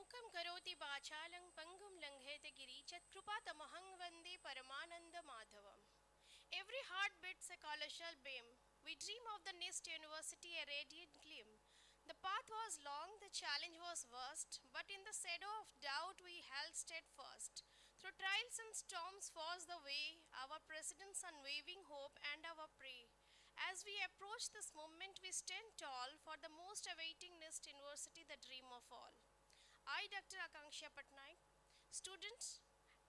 मूकं करोति वाचालं पङ्गुं लङ्घयते गिरिं कृपातमहं वन्दे परमानन्दमाधवम्. Every heart beats a colossal beam. We dream of the NIST University, a radiant gleam. The path was long, the challenge was vast, but in the shadow of doubt we held steadfast. Through trials and storms forged the way, our President's unwavering hope and our prayer. As we approach this moment, we stand tall for the most awaiting NIST University, the dream of all. I, Dr. Akanksha Patnaik, student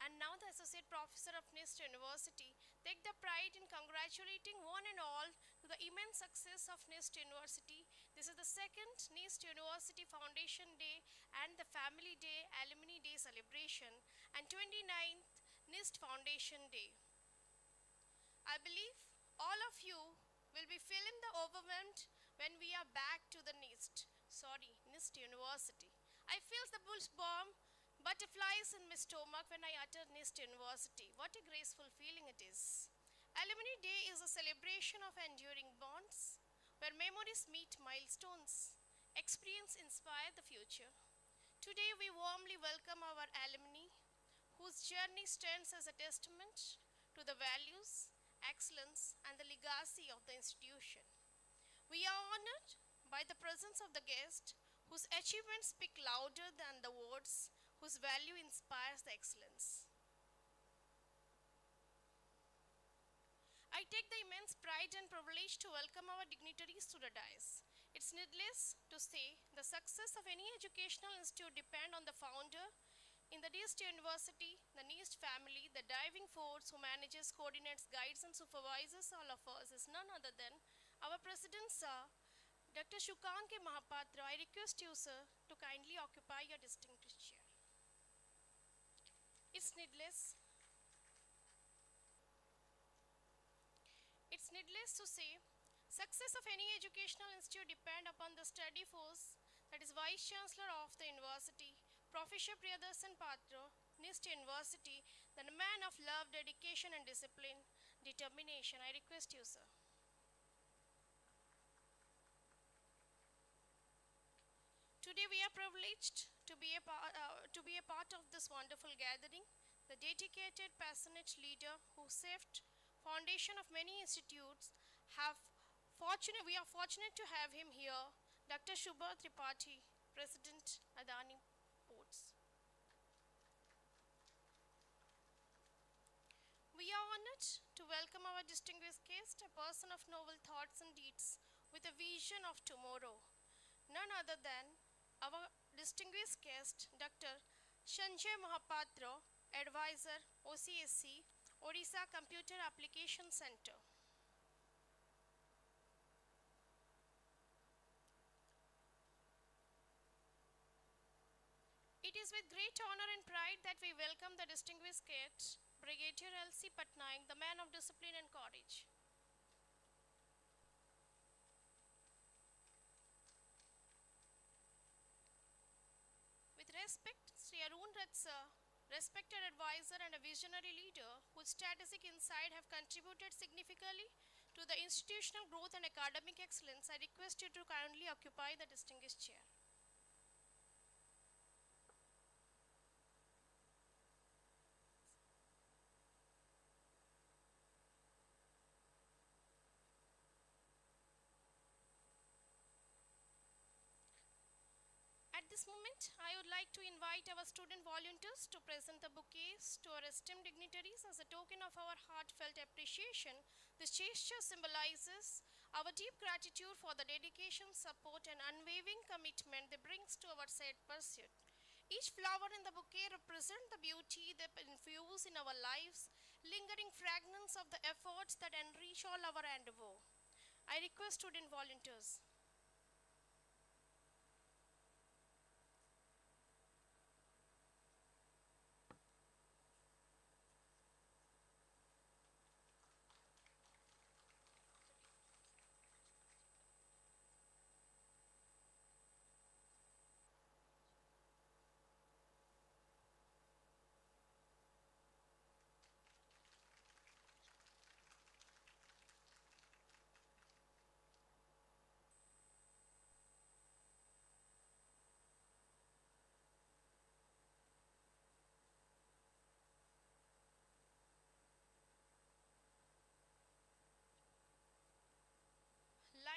and now the Associate Professor of NIST University, take the pride in congratulating one and all to the immense success of NIST University. This is the second NIST University Foundation Day and the Family Day, Alumni Day celebration and 29th NIST Foundation Day. I believe all of you will be feeling the overwhelmed when we are back to the NIST University. I feel the bull's bomb butterflies in my stomach when I utter NIST University. What a graceful feeling it is. Alumni Day is a celebration of enduring bonds, where memories meet milestones, experience inspire the future. Today we warmly welcome our alumni, whose journey stands as a testament to the values, excellence, and the legacy of the institution. We are honored by the presence of the guest, whose achievements speak louder than the words, whose value inspires the excellence. I take the immense pride and privilege to welcome our dignitaries to the dais. It's needless to say, the success of any educational institute depends on the founder. In the NIST University, the NIST family, the driving force who manages, coordinates, guides, and supervises all of us is none other than our President, Sir, Dr. Shukan K. Mahapatra. I request you, sir, to kindly occupy your distinguished chair. It's needless to say, success of any educational institute depends upon the steady force that is Vice Chancellor of the University, Professor Priyadarsan Patra, NIST University, the man of love, dedication and discipline, determination. I request you, sir. Today we are privileged to be a part of this wonderful gathering. The dedicated, passionate leader who shaped foundation of many institutes we are fortunate to have him here, Dr. Shubha Tripathi, President Adani Ports. We are honored to welcome our distinguished guest, a person of noble thoughts and deeds with a vision of tomorrow. None other than our distinguished guest, Dr. Sanjay Mahapatra, Advisor, OCSC, Odisha Computer Application Center. It is with great honor and pride that we welcome the distinguished guest, Brigadier L.C. Patnaik, the man of discipline and courage. With respect, Sri Arun Ratsa, respected advisor and a visionary leader whose strategic insight have contributed significantly to the institutional growth and academic excellence, I request you to kindly occupy the distinguished chair. At this moment, I would like to invite our student volunteers to present the bouquets to our esteemed dignitaries as a token of our heartfelt appreciation. This gesture symbolizes our deep gratitude for the dedication, support, and unwavering commitment they bring to our said pursuit. Each flower in the bouquet represents the beauty they infuse in our lives, lingering fragrance of the efforts that enrich all our endeavor. I request student volunteers.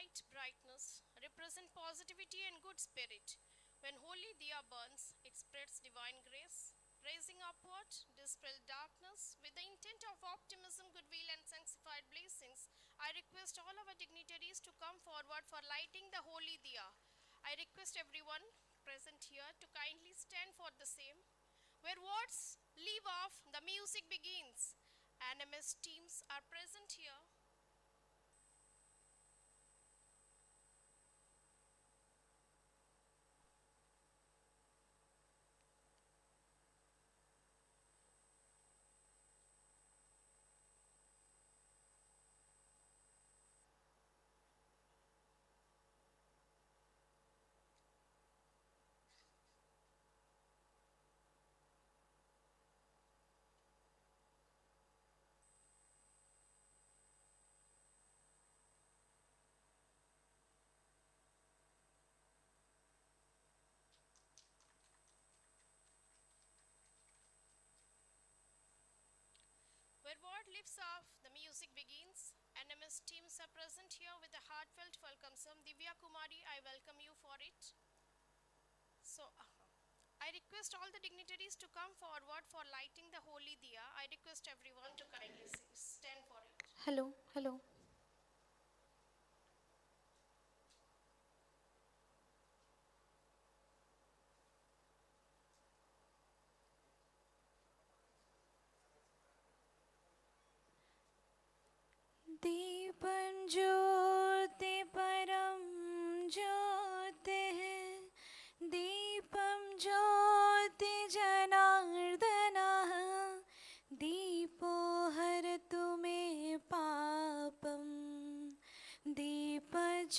white brightness represent positivity and good spirit. When holy diya burns, it spreads divine grace, raising upward, dispel darkness. With the intent of optimism, goodwill, and sanctified blessings, I request all our dignitaries to come forward for lighting the holy diya. I request everyone present here to kindly stand for the same. Where words leave off, the music begins. NMS teams are present here. Where word lifts off, the music begins. NMS teams are present here with a heartfelt welcome. Divya Kumari, I welcome you for it. I request all the dignitaries to come forward for lighting the holy diya. I request everyone to kindly stand for it. Hello, hello. दीपं ज्योति परम ज्योति है, दीपं ज्योति जनार्दनः, दीपो हरतु मे पापं, दीपज्योति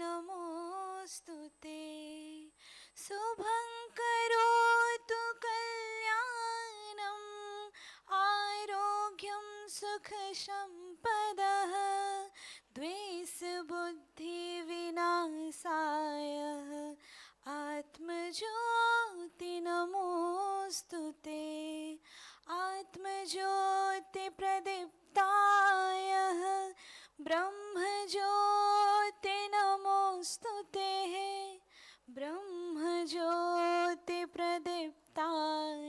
नमोऽस्तुते, शुभं करोतु कल्याणम्, आरोग्यं सुखसम्पदः, द्वेषबुद्धिविनाशाय, आत्मज्योति नमोऽस्तुते, आत्मज्योतिप्रदीप्ताय, ब्रह्मज्योति नमोऽस्तुते, ब्रह्मज्योतिप्रदीप्ताय,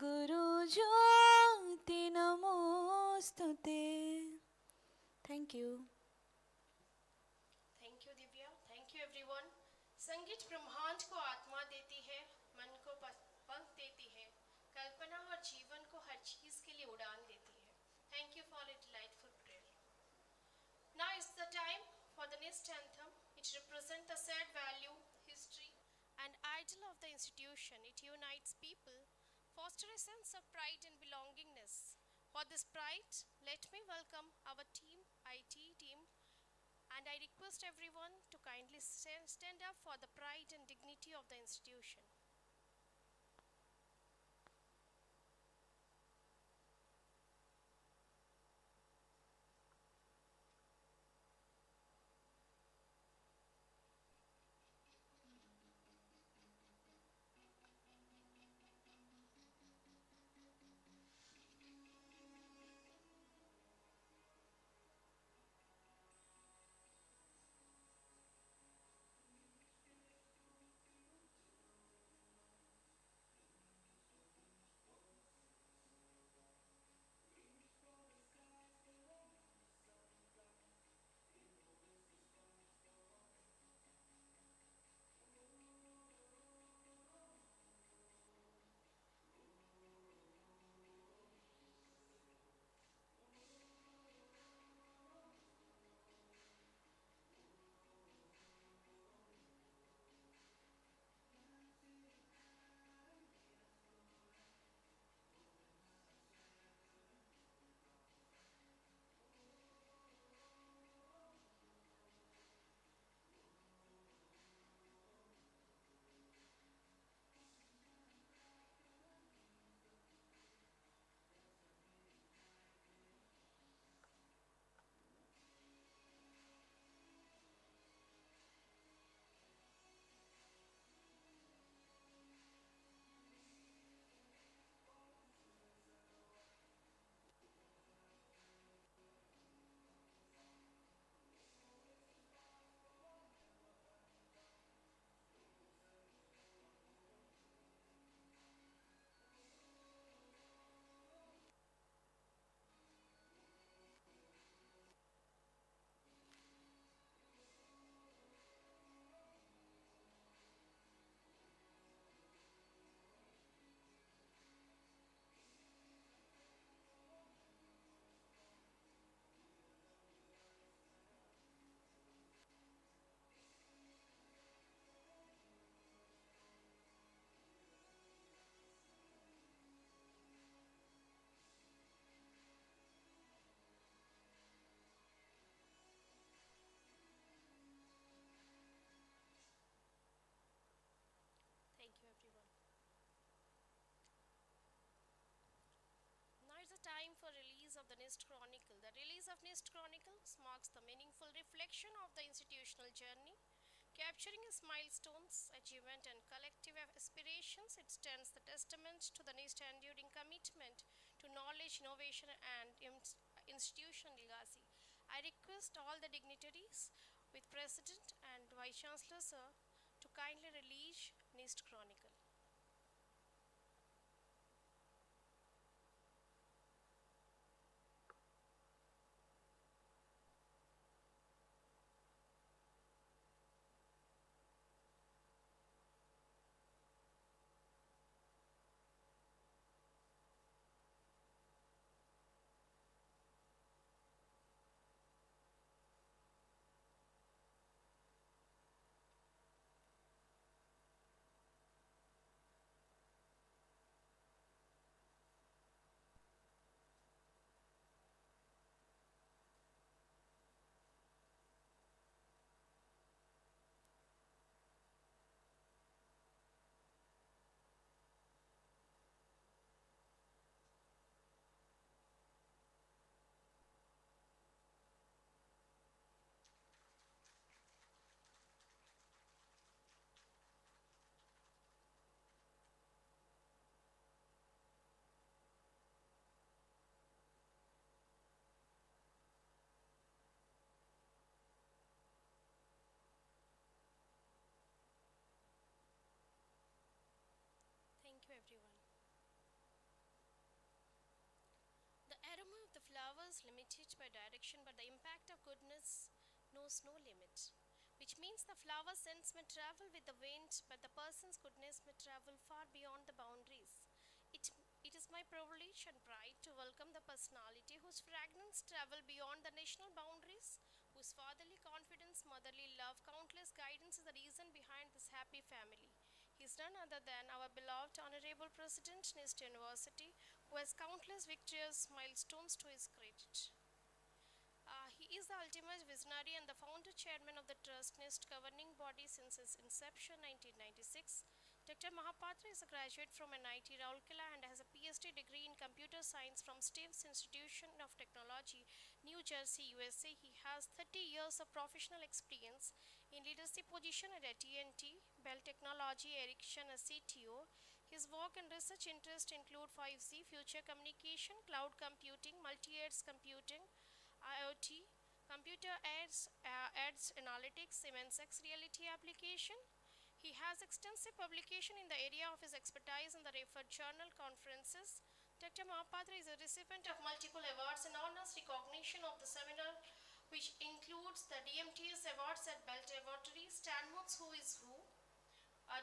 गुरुज्योति नमोस्तुते. Thank you. Thank you Divya. Thank you everyone. संगीत ब्रह्मांड को आत्मा देती है, मन को पंख देती है, कल्पना और जीवन को हर चीज के लिए उड़ान देती है. Thank you for a delightful prayer. Now is the time for the NIST anthem. It represents the sad value, history, and ideal of the institution. It unites people, foster a sense of pride and belongingness. For this pride, let me welcome our team, IT team, and I request everyone to kindly stand up for the pride and dignity of the institution. of the NIST Chronicle. The release of NIST Chronicles marks the meaningful reflection of the institutional journey, capturing its milestones, achievement, and collective aspirations. It stands the testament to the NIST enduring commitment to knowledge, innovation, and institutional legacy. I request all the dignitaries, with President and Vice Chancellor Sir, to kindly release NIST Chronicle. Thank you, everyone. The aroma of the flowers limited by direction, but the impact of goodness knows no limit. Which means the flower scents may travel with the wind, but the person's goodness may travel far beyond the boundaries. It, it is my privilege and pride to welcome the personality whose fragrance travel beyond the national boundaries, whose fatherly confidence, motherly love, countless guidance is the reason behind this happy family. He is none other than our beloved Honorable President, NIST University, who has countless victorious milestones to his credit. He is the ultimate visionary and the founder chairman of the Trust NIST governing body since its inception 1996. Dr. Mahapatra is a graduate from NIT Rourkela and has a PhD degree in computer science from Steve's Institution of Technology, New Jersey, USA. He has 30 years of professional experience in leadership position at AT&T, Bell Technology, Ericsson as CTO. His work and research interests include 5G, future communication, cloud computing, multi-aids computing, IoT, computer ads analytics, immense reality application. He has extensive publication in the area of his expertise in the referred journal conferences. Dr. Mahapatra is a recipient of multiple awards and honors recognition of the seminar, which includes the DMTS Awards at Bell Laboratories, Stanmore's Who is Who,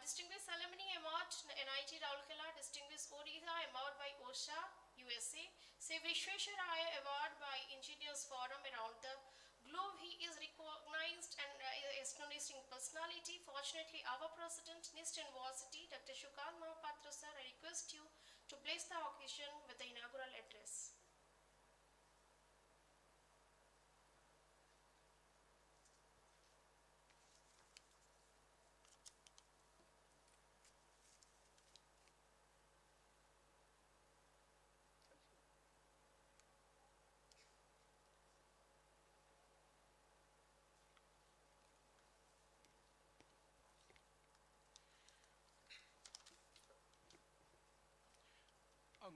Distinguished Alumni Award NIT Rourkela, Distinguished ODIHA Award by OSHA USA, Sri Vishweswaraya Award by Engineers Forum around the globe. He is recognized and astonishing personality. Fortunately, our President NIST University, Dr. Shukant Mahapatra sir, I request you to bless the occasion with the inaugural address.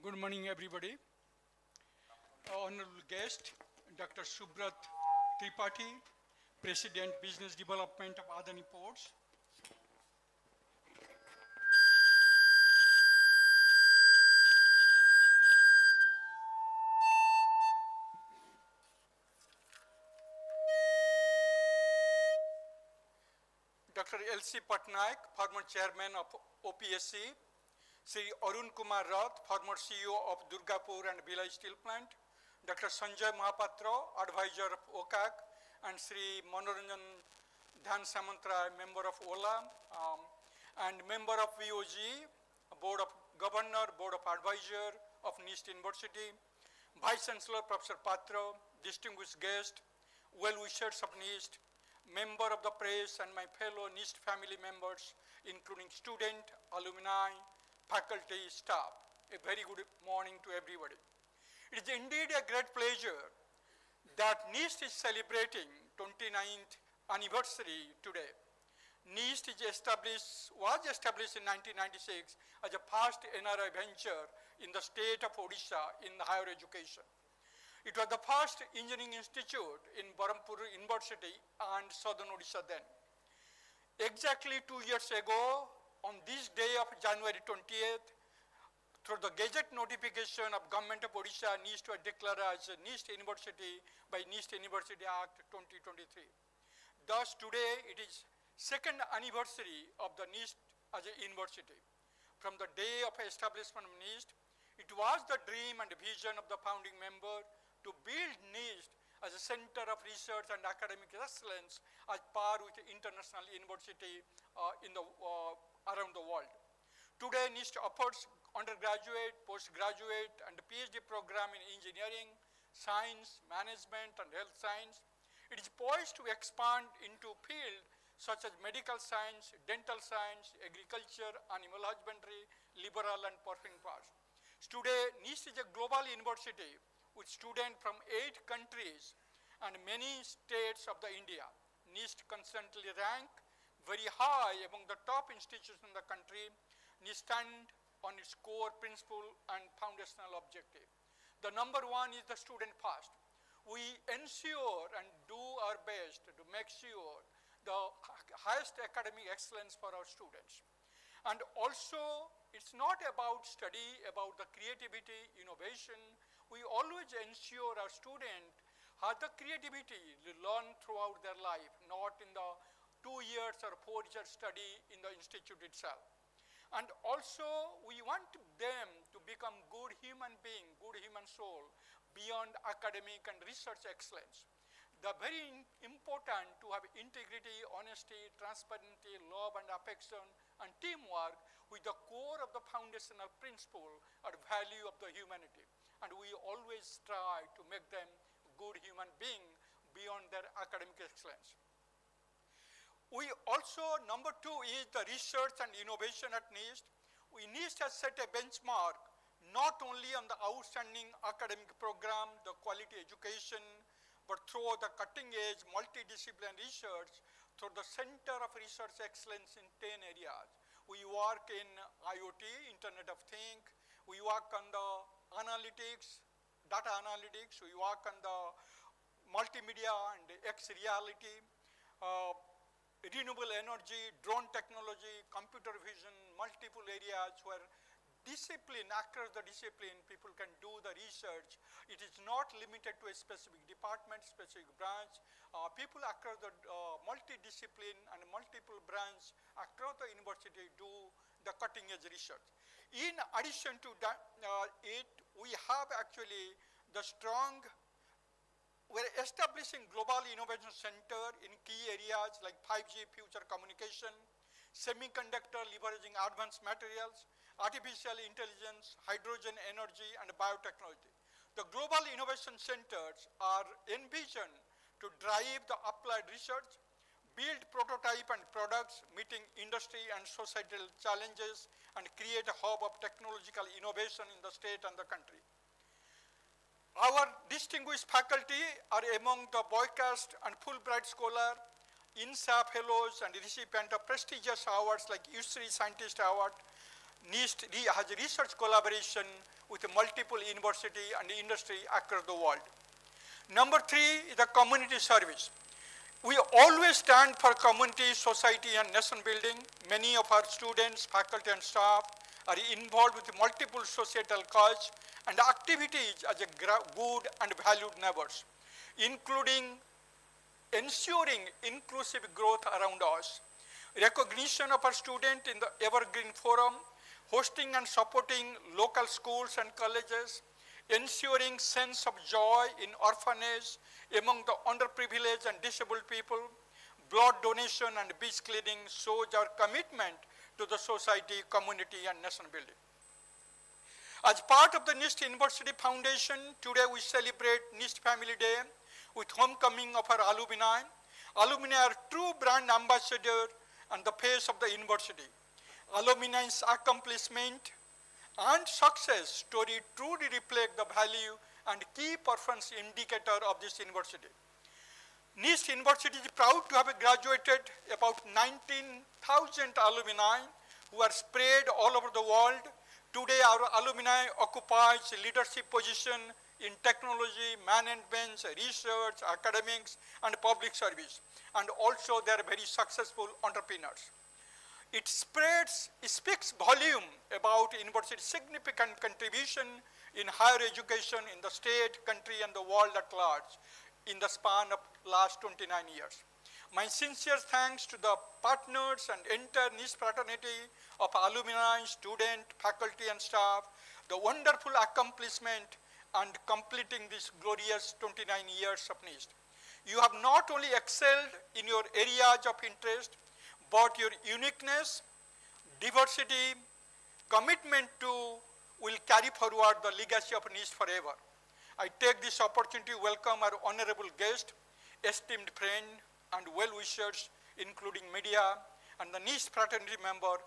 Good morning, everybody. Honorable guest, Dr. Subrat Tripathi, President, Business Development of Adani Ports. Dr. L.C. Patnaik, former Chairman of OPSC. Sri Arun Kumar Rath, former CEO of Durgapur and Bhilai Steel Plant, Dr. Sanjay Mahapatra, advisor of OCAC, and Sri Manoranjan Dhan Samantra, member of OLA, and member of VOG, Board of Governor, Board of Advisor of NIST University, Vice Chancellor Professor Patra, distinguished guest, well-wishers of NIST, member of the press, and my fellow NIST family members, including student, alumni, faculty, staff. A very good morning to everybody. It is indeed a great pleasure that NIST is celebrating 29th anniversary today. NIST was established in 1996 as a past NRI venture in the state of Odisha in higher education. It was the first engineering institute in Barampur University and Southern Odisha then. Exactly 2 years ago, on this day of January 20th, through the Gazette notification of Government of Odisha, NIST was declared as a NIST University by NIST University Act 2023. Thus, today it is second anniversary of the NIST as a university. From the day of establishment of NIST, it was the dream and vision of the founding member to build NIST as a center of research and academic excellence as par with international university around the world. Today, NIST offers undergraduate, postgraduate, and PhD program in engineering, science, management, and health science. It is poised to expand into fields such as medical science, dental science, agriculture, animal husbandry, liberal, and performing arts. Today, NIST is a global university with students from 8 countries and many states of the India. NIST constantly ranks very high among the top institutions in the country. NIST stands on its core principle and foundational objective. The number one is the student first. We ensure and do our best to make sure the highest academic excellence for our students. And also, it's not about study, about the creativity, innovation. We always ensure our students have the creativity to learn throughout their life, not in the 2 years or 4 years study in the institute itself. And also, we want them to become good human being, good human soul, beyond academic and research excellence. The very important to have integrity, honesty, transparency, love and affection, and teamwork with the core of the foundational principle or value of the humanity. And we always strive to make them good human being beyond their academic excellence. We also, number 2 is the research and innovation at NIST. NIST has set a benchmark not only on the outstanding academic program, the quality education, but through the cutting edge multidisciplinary research through the Center of Research Excellence in 10 areas. We work in IoT, Internet of Things, we work on the analytics, data analytics, we work on the multimedia and X-reality, renewable energy, drone technology, computer vision, multiple areas where discipline, across the discipline, people can do the research. It is not limited to a specific department, specific branch. People across the multidiscipline and multiple branch across the university do the cutting edge research. In addition to that, we have actually the strong, we're establishing global innovation center in key areas like 5G future communication, semiconductor leveraging advanced materials, artificial intelligence, hydrogen energy, and biotechnology. The global innovation centers are envisioned to drive the applied research, build prototype and products meeting industry and societal challenges, and create a hub of technological innovation in the state and the country. Our distinguished faculty are among the Boycast and Fulbright Scholar, INSA Fellows, and recipient of prestigious awards like Usri Scientist Award. NIST has a research collaboration with multiple university and industry across the world. Number 3 is the community service. We always stand for community, society, and nation building. Many of our students, faculty, and staff are involved with multiple societal causes and activities as a good and valued neighbors, including ensuring inclusive growth around us, recognition of our students in the Evergreen Forum, hosting and supporting local schools and colleges, ensuring sense of joy in orphanage among the underprivileged and disabled people, blood donation and beach cleaning shows our commitment to the society, community, and nation building. As part of the NIST University Foundation, today we celebrate NIST Family Day with homecoming of our alumni. Alumni are true brand ambassadors and the face of the university. Alumni's accomplishment and success story truly reflect the value and key performance indicator of this university. NIST University is proud to have graduated about 19,000 alumni who are spread all over the world. Today, our alumni occupies leadership position in technology, management, research, academics, and public service. And also, they are very successful entrepreneurs. It speaks volume about university's significant contribution in higher education in the state, country, and the world at large in the span of last 29 years. My sincere thanks to the partners and entire NIST fraternity of alumni, students, faculty, and staff, the wonderful accomplishment and completing this glorious 29 years of NIST. You have not only excelled in your areas of interest, but your uniqueness, diversity, commitment to will carry forward the legacy of NIST forever. I take this opportunity to welcome our honorable guest, esteemed friend, and well-wishers, including media and the NIST fraternity member,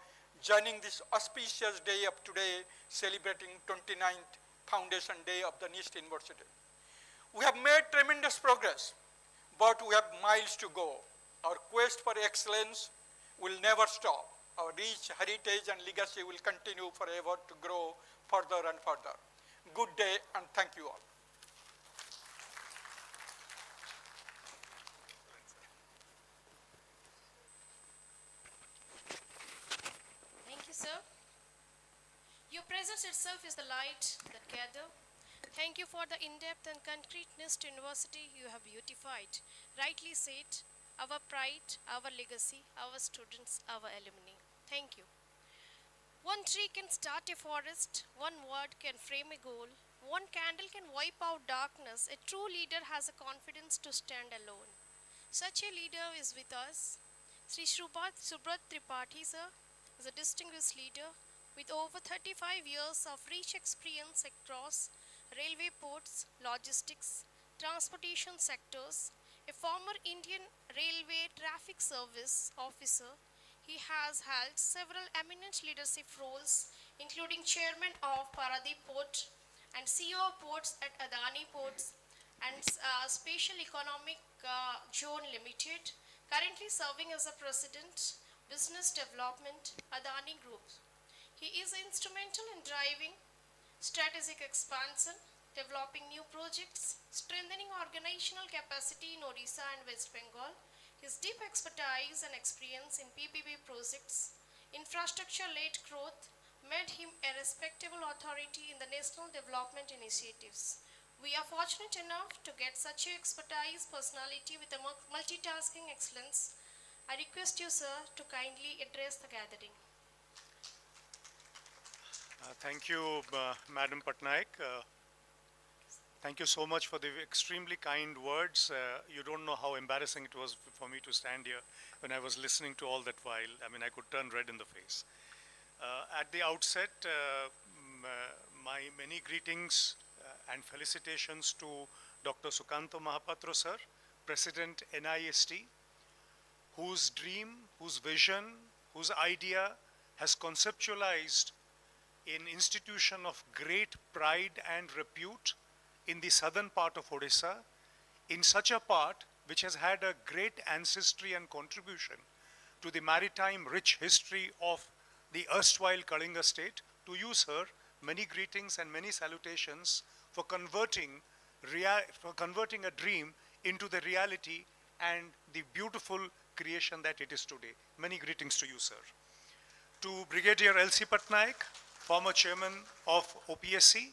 joining this auspicious day of today, celebrating 29th Foundation Day of the NIST University. We have made tremendous progress, but we have miles to go. Our quest for excellence will never stop. Our rich heritage and legacy will continue forever to grow further and further. Good day, and thank you all. Thank you, sir. Your presence itself is the light that gather. Thank you for the in-depth and concrete NIST University you have beautified. Rightly said, our pride, our legacy, our students, our alumni. Thank you. One tree can start a forest, one word can frame a goal, one candle can wipe out darkness. A true leader has a confidence to stand alone. Such a leader is with us. Sri Subrat Tripathi, sir, is a distinguished leader with over 35 years of rich experience across railway, ports, logistics, transportation sectors. A former Indian Railway Traffic Service officer, he has held several eminent leadership roles, including chairman of Paradip Port and CEO of Ports at Adani Ports and Special Economic Zone Limited, currently serving as a president, business development, Adani Group. He is instrumental in driving strategic expansion, developing new projects, strengthening organizational capacity in Odisha and West Bengal. His deep expertise and experience in PPP projects, infrastructure-led growth, made him a respectable authority in the national development initiatives. We are fortunate enough to get such an expertise personality with a multitasking excellence. I request you, sir, to kindly address the gathering. Thank you, Madam Patnaik. Thank you so much for the extremely kind words. You don't know how embarrassing it was for me to stand here when I was listening to all that while. I mean, I could turn red in the face. At the outset, my many greetings and felicitations to Dr. Sukanta Mahapatra, sir, President NIST, whose dream, whose vision, whose idea has conceptualized an institution of great pride and repute in the southern part of Odisha, in such a part which has had a great ancestry and contribution to the maritime rich history of the erstwhile Kalinga state. To you, sir, many greetings and many salutations for converting a dream into the reality and the beautiful creation that it is today. Many greetings to you, sir. To Brigadier L.C. Patnaik, former chairman of OPSC,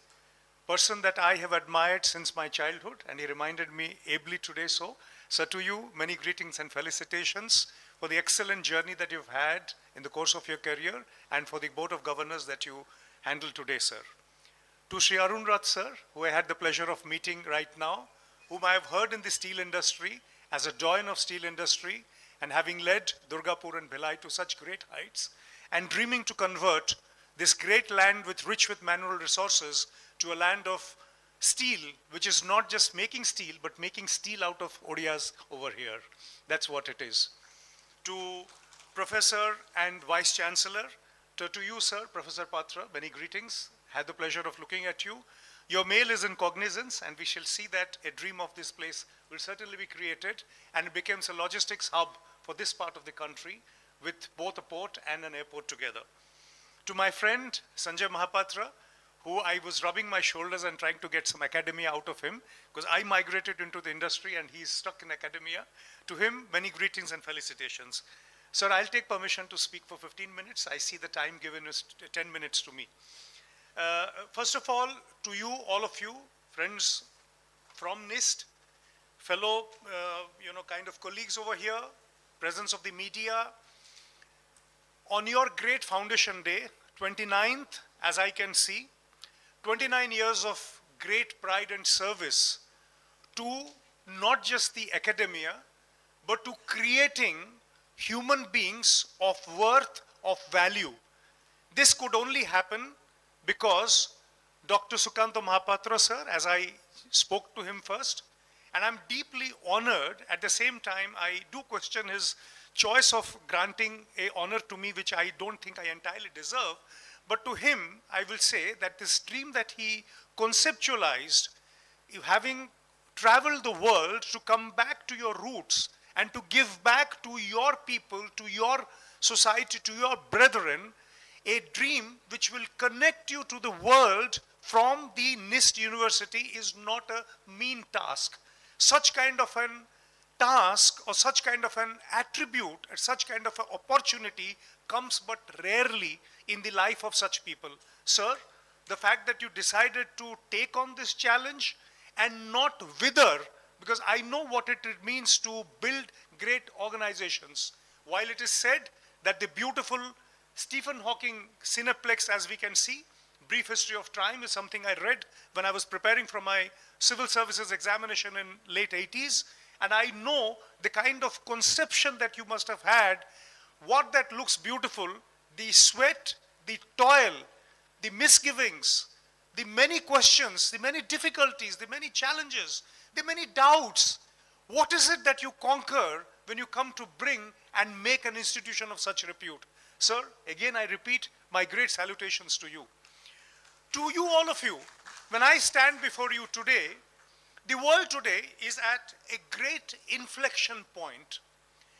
person that I have admired since my childhood, and he reminded me ably today so. So to you, many greetings and felicitations for the excellent journey that you've had in the course of your career and for the Board of Governors that you handle today, sir. To Sri Arun Rath, sir, who I had the pleasure of meeting right now, whom I have heard in the steel industry as a doyen of steel industry and having led Durgapur and Bhilai to such great heights and dreaming to convert this great land rich with mineral resources to a land of steel, which is not just making steel, but making steel out of Odias over here. That's what it is. To Professor and Vice Chancellor, to you, sir, Professor Patra, many greetings. Had the pleasure of looking at you. Your mail is in cognizance, and we shall see that a dream of this place will certainly be created, and it becomes a logistics hub for this part of the country with both a port and an airport together. To my friend Sanjay Mahapatra, who I was rubbing my shoulders and trying to get some academia out of him, because I migrated into the industry and he's stuck in academia. To him, many greetings and felicitations. Sir, I'll take permission to speak for 15 minutes. I see the time given is 10 minutes to me. First of all, to you, all of you, friends from NIST, fellow, kind of colleagues over here, presence of the media, on your great foundation day, 29th, as I can see, 29 years of great pride and service to not just the academia, but to creating human beings of worth, of value. This could only happen because Dr. Sukanta Mahapatra, sir, as I spoke to him first, and I'm deeply honored. At the same time, I do question his choice of granting an honor to me, which I don't think I entirely deserve. But to him, I will say that this dream that he conceptualized, having traveled the world to come back to your roots and to give back to your people, to your society, to your brethren, a dream which will connect you to the world from the NIST University is not a mean task. Such kind of an task or such kind of an attribute, such kind of an opportunity comes but rarely in the life of such people. Sir, the fact that you decided to take on this challenge and not wither, because I know what it means to build great organizations. While it is said that the beautiful Stephen Hawking Cineplex, as we can see, Brief History of Time, is something I read when I was preparing for my civil services examination in late 80s. And I know the kind of conception that you must have had, what that looks beautiful, the sweat, the toil, the misgivings, the many questions, the many difficulties, the many challenges, the many doubts. What is it that you conquer when you come to bring and make an institution of such repute? Sir, again I repeat my great salutations to you. To you, all of you, when I stand before you today, the world today is at a great inflection point.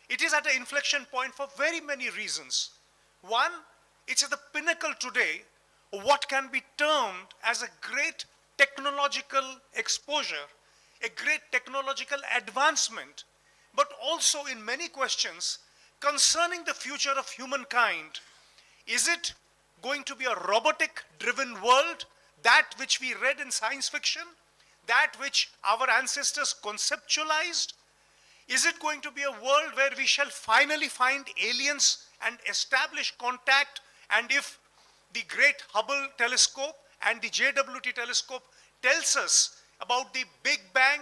It is at an inflection point for very many reasons. One, it's at the pinnacle today of what can be termed as a great technological exposure, a great technological advancement, but also in many questions concerning the future of humankind. Is it going to be a robotic-driven world, that which we read in science fiction, that which our ancestors conceptualized? Is it going to be a world where we shall finally find aliens and establish contact? And if the great Hubble telescope and the JWT telescope tells us about the Big Bang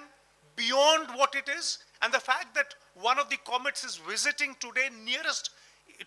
beyond what it is, and the fact that one of the comets is visiting today nearest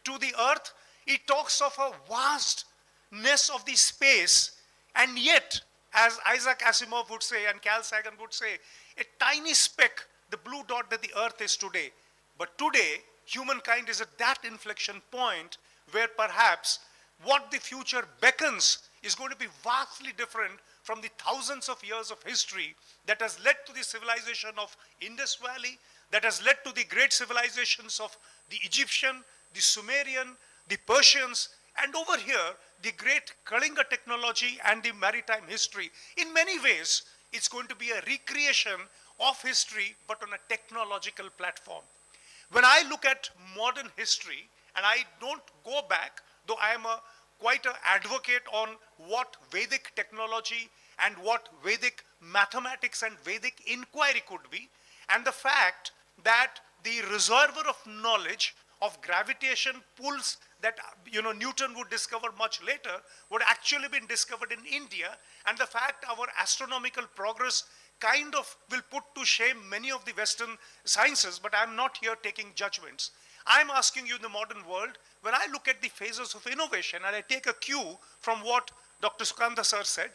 to the Earth, it talks of a vastness of the space, and yet, as Isaac Asimov would say and Carl Sagan would say, a tiny speck, the blue dot that the Earth is today. But today, humankind is at that inflection point where perhaps what the future beckons is going to be vastly different from the thousands of years of history that has led to the civilization of Indus Valley, that has led to the great civilizations of the Egyptian, the Sumerian, the Persians, and over here, the great Kalinga technology and the maritime history. In many ways, it's going to be a recreation of history, but on a technological platform. When I look at modern history, and I don't go back, though I am quite an advocate on what Vedic technology and what Vedic mathematics and Vedic inquiry could be, and the fact that the reservoir of knowledge of gravitation pulls that Newton would discover much later would actually been discovered in India, and the fact our astronomical progress kind of will put to shame many of the Western sciences, but I'm not here taking judgments. I'm asking you, in the modern world, when I look at the phases of innovation, and I take a cue from what Dr. Sukanta sir said,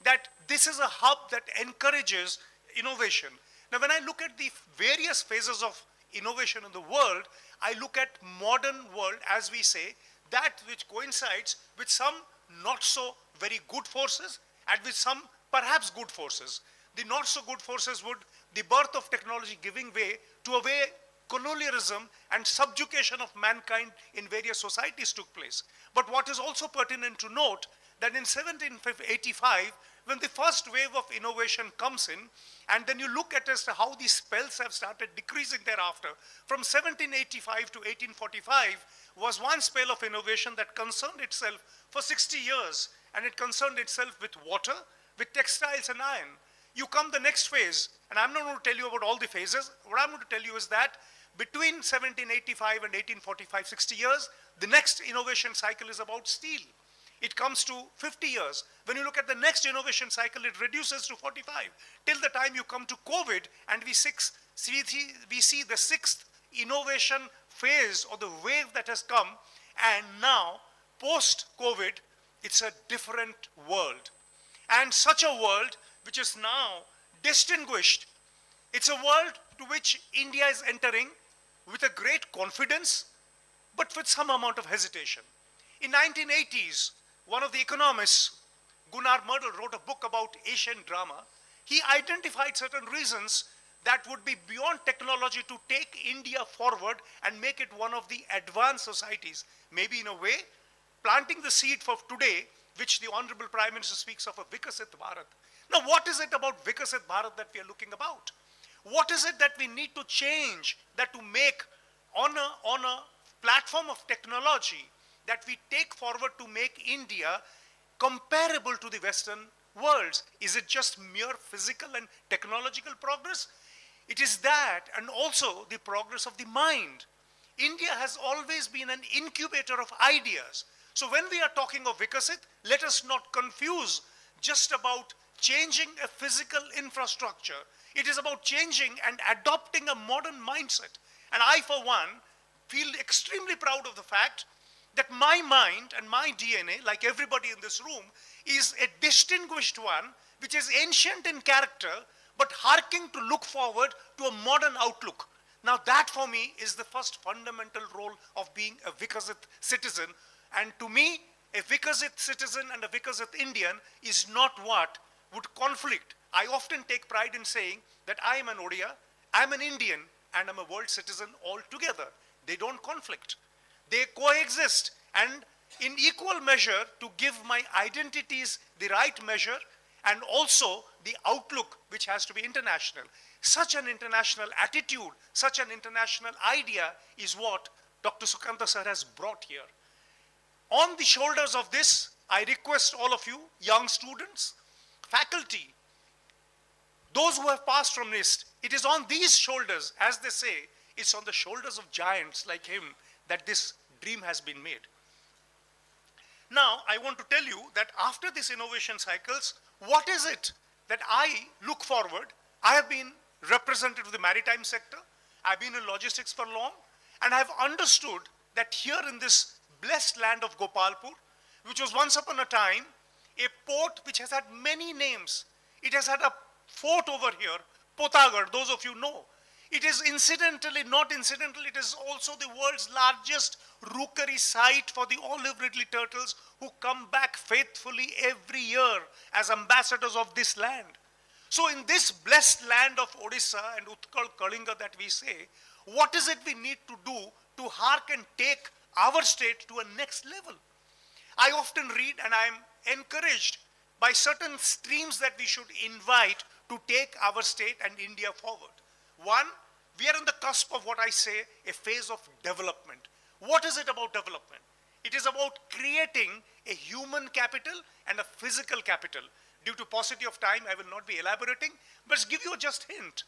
that this is a hub that encourages innovation. Now, when I look at the various phases of innovation in the world, I look at modern world, as we say, that which coincides with some not so very good forces and with some perhaps good forces. The not so good forces would, the birth of technology giving way to a way colonialism and subjugation of mankind in various societies took place. But what is also pertinent to note that in 1785, when the first wave of innovation comes in, and then you look at as to how these spells have started decreasing thereafter, from 1785 to 1845 was one spell of innovation that concerned itself for 60 years, and it concerned itself with water, with textiles and iron. You come the next phase, and I'm not going to tell you about all the phases. What I'm going to tell you is that between 1785 and 1845, 60 years, the next innovation cycle is about steel. It comes to 50 years. When you look at the next innovation cycle, it reduces to 45. Till the time you come to COVID, and we see the sixth innovation phase or the wave that has come, and now, post-COVID, it's a different world. And such a world which is now distinguished. It's a world to which India is entering with a great confidence, but with some amount of hesitation. In 1980s, one of the economists, Gunnar Myrdal, wrote a book about Asian drama. He identified certain reasons that would be beyond technology to take India forward and make it one of the advanced societies. Maybe in a way, planting the seed for today, which the Honorable Prime Minister speaks of, a Vikasit Bharat. Now, what is it about Vikasit Bharat that we are looking about? What is it that we need to change, that to make on a platform of technology that we take forward to make India comparable to the Western worlds? Is it just mere physical and technological progress? It is that, and also the progress of the mind. India has always been an incubator of ideas. So when we are talking of Vikasit, let us not confuse just about changing a physical infrastructure. It is about changing and adopting a modern mindset. And I, for one, feel extremely proud of the fact that my mind and my DNA, like everybody in this room, is a distinguished one, which is ancient in character, but harking to look forward to a modern outlook. Now that for me is the first fundamental role of being a Vikasit citizen. And to me, a Vikasit citizen and a Vikasit Indian is not what would conflict. I often take pride in saying that I am an Odia, I am an Indian, and I'm a world citizen all together. They don't conflict. They coexist, and in equal measure to give my identities the right measure, and also the outlook which has to be international. Such an international attitude, such an international idea is what Dr. Sukanta sir has brought here. On the shoulders of this, I request all of you, young students, faculty, those who have passed from NIST, it is on these shoulders, as they say, it's on the shoulders of giants like him that this dream has been made. Now, I want to tell you that after these innovation cycles, what is it that I look forward? I have been representative of the maritime sector. I've been in logistics for long, and I've understood that here in this blessed land of Gopalpur, which was once upon a time a port which has had many names. It has had a fort over here, Potagar, those of you know. It is incidentally, not incidental, it is also the world's largest rookery site for the olive ridley turtles who come back faithfully every year as ambassadors of this land. So in this blessed land of Odisha and Utkal Kalinga that we say, what is it we need to do to hark and take our state to a next level? I often read and I am encouraged by certain streams that we should invite to take our state and India forward. One, we are in the cusp of what I say, a phase of development. What is it about development? It is about creating a human capital and a physical capital. Due to paucity of time, I will not be elaborating, but give you just a hint.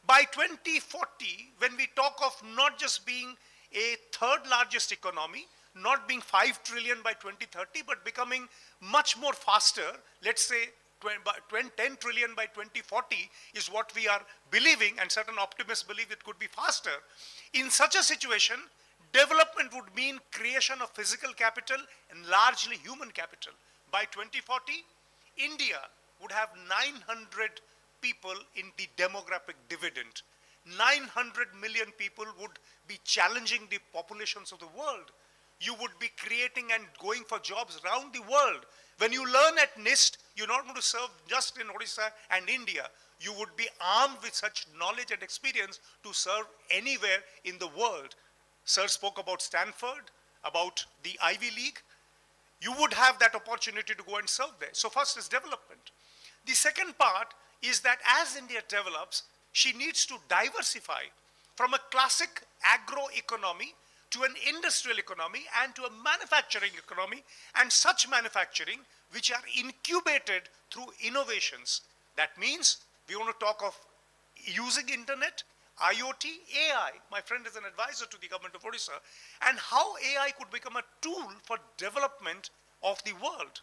By 2040, when we talk of not just being a third largest economy, not being 5 trillion by 2030, but becoming much more faster, let's say 10 trillion by 2040 is what we are believing, and certain optimists believe it could be faster. In such a situation, development would mean creation of physical capital and largely human capital. By 2040, India would have 900 people in the demographic dividend. 900 million people would be challenging the populations of the world. You would be creating and going for jobs around the world. When you learn at NIST, You're not going to serve just in Odisha and India. You would be armed with such knowledge and experience to serve anywhere in the world. Sir spoke about Stanford, about the Ivy League. You would have that opportunity to go and serve there. So first is development. The second part is that as India develops, she needs to diversify from a classic agro-economy to an industrial economy and to a manufacturing economy, and such manufacturing which are incubated through innovations. That means we want to talk of using internet, IoT, AI. My friend is an advisor to the government of Odisha, and how AI could become a tool for development of the world.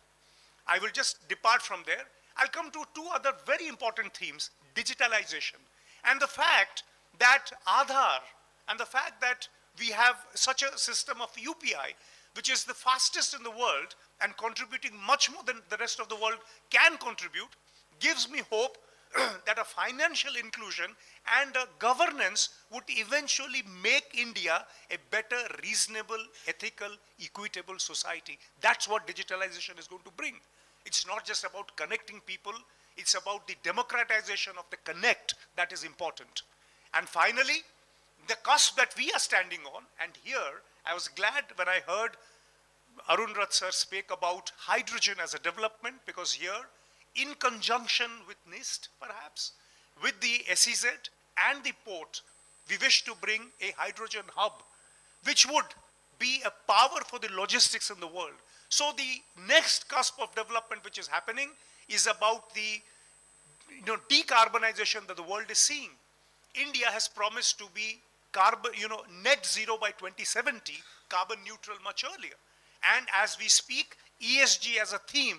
I will just depart from there. I'll come to two other very important themes: digitalization and the fact that Aadhaar and the fact that we have such a system of UPI, which is the fastest in the world and contributing much more than the rest of the world can contribute, gives me hope that a financial inclusion and a governance would eventually make India a better, reasonable, ethical, equitable society. That's what digitalization is going to bring. It's not just about connecting people, it's about the democratization of the connect that is important. And finally, the cusp that we are standing on, and here I was glad when I heard Arun Rath sir speak about hydrogen as a development, because here, in conjunction with NIST perhaps, with the SEZ and the port, we wish to bring a hydrogen hub, which would be a power for the logistics in the world. So the next cusp of development which is happening is about the decarbonization that the world is seeing. India has promised to be net zero by 2070, carbon neutral much earlier. And as we speak, ESG as a theme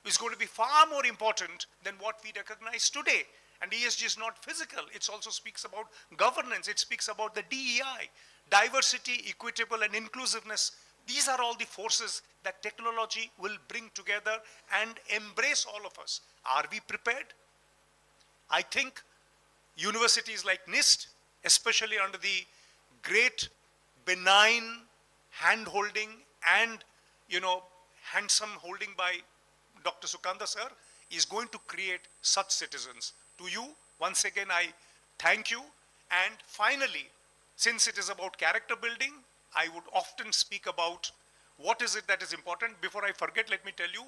is going to be far more important than what we recognize today. And ESG is not physical. It also speaks about governance. It speaks about the DEI, diversity, equitable, and inclusiveness. These are all the forces that technology will bring together and embrace all of us. Are we prepared? I think universities like NIST, especially under the great benign hand-holding and handsome holding by Dr. Sukanda sir, is going to create such citizens. To you, once again, I thank you. And finally, since it is about character building, I would often speak about what is it that is important. Before I forget, let me tell you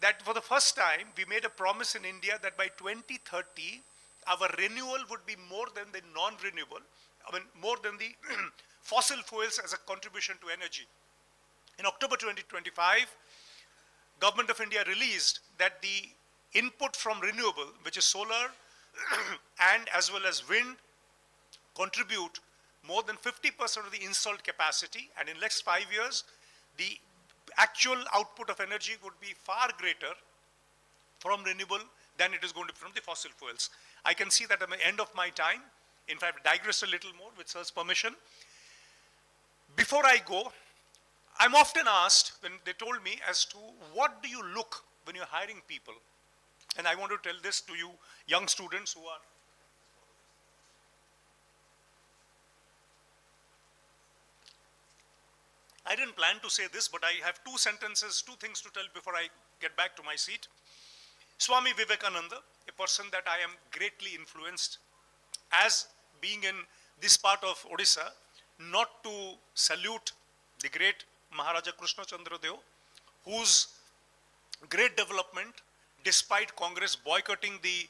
that for the first time, we made a promise in India that by 2030, our renewal would be more than the non-renewable, more than the fossil fuels as a contribution to energy. In October 2025, Government of India released that the input from renewable, which is solar and as well as wind, contribute more than 50% of the installed capacity, and in next 5 years, the actual output of energy would be far greater from renewable than it is going to be from the fossil fuels. I can see that at the end of my time. In fact, digress a little more with sir's permission. Before I go, I'm often asked, when they told me, as to what do you look when you're hiring people? And I want to tell this to you young students who are I didn't plan to say this, but I have two things to tell before I get back to my seat. Swami Vivekananda, a person that I am greatly influenced as being in this part of Odisha, not to salute the great Maharaja Krishna Chandra Deo, whose great development, despite Congress boycotting the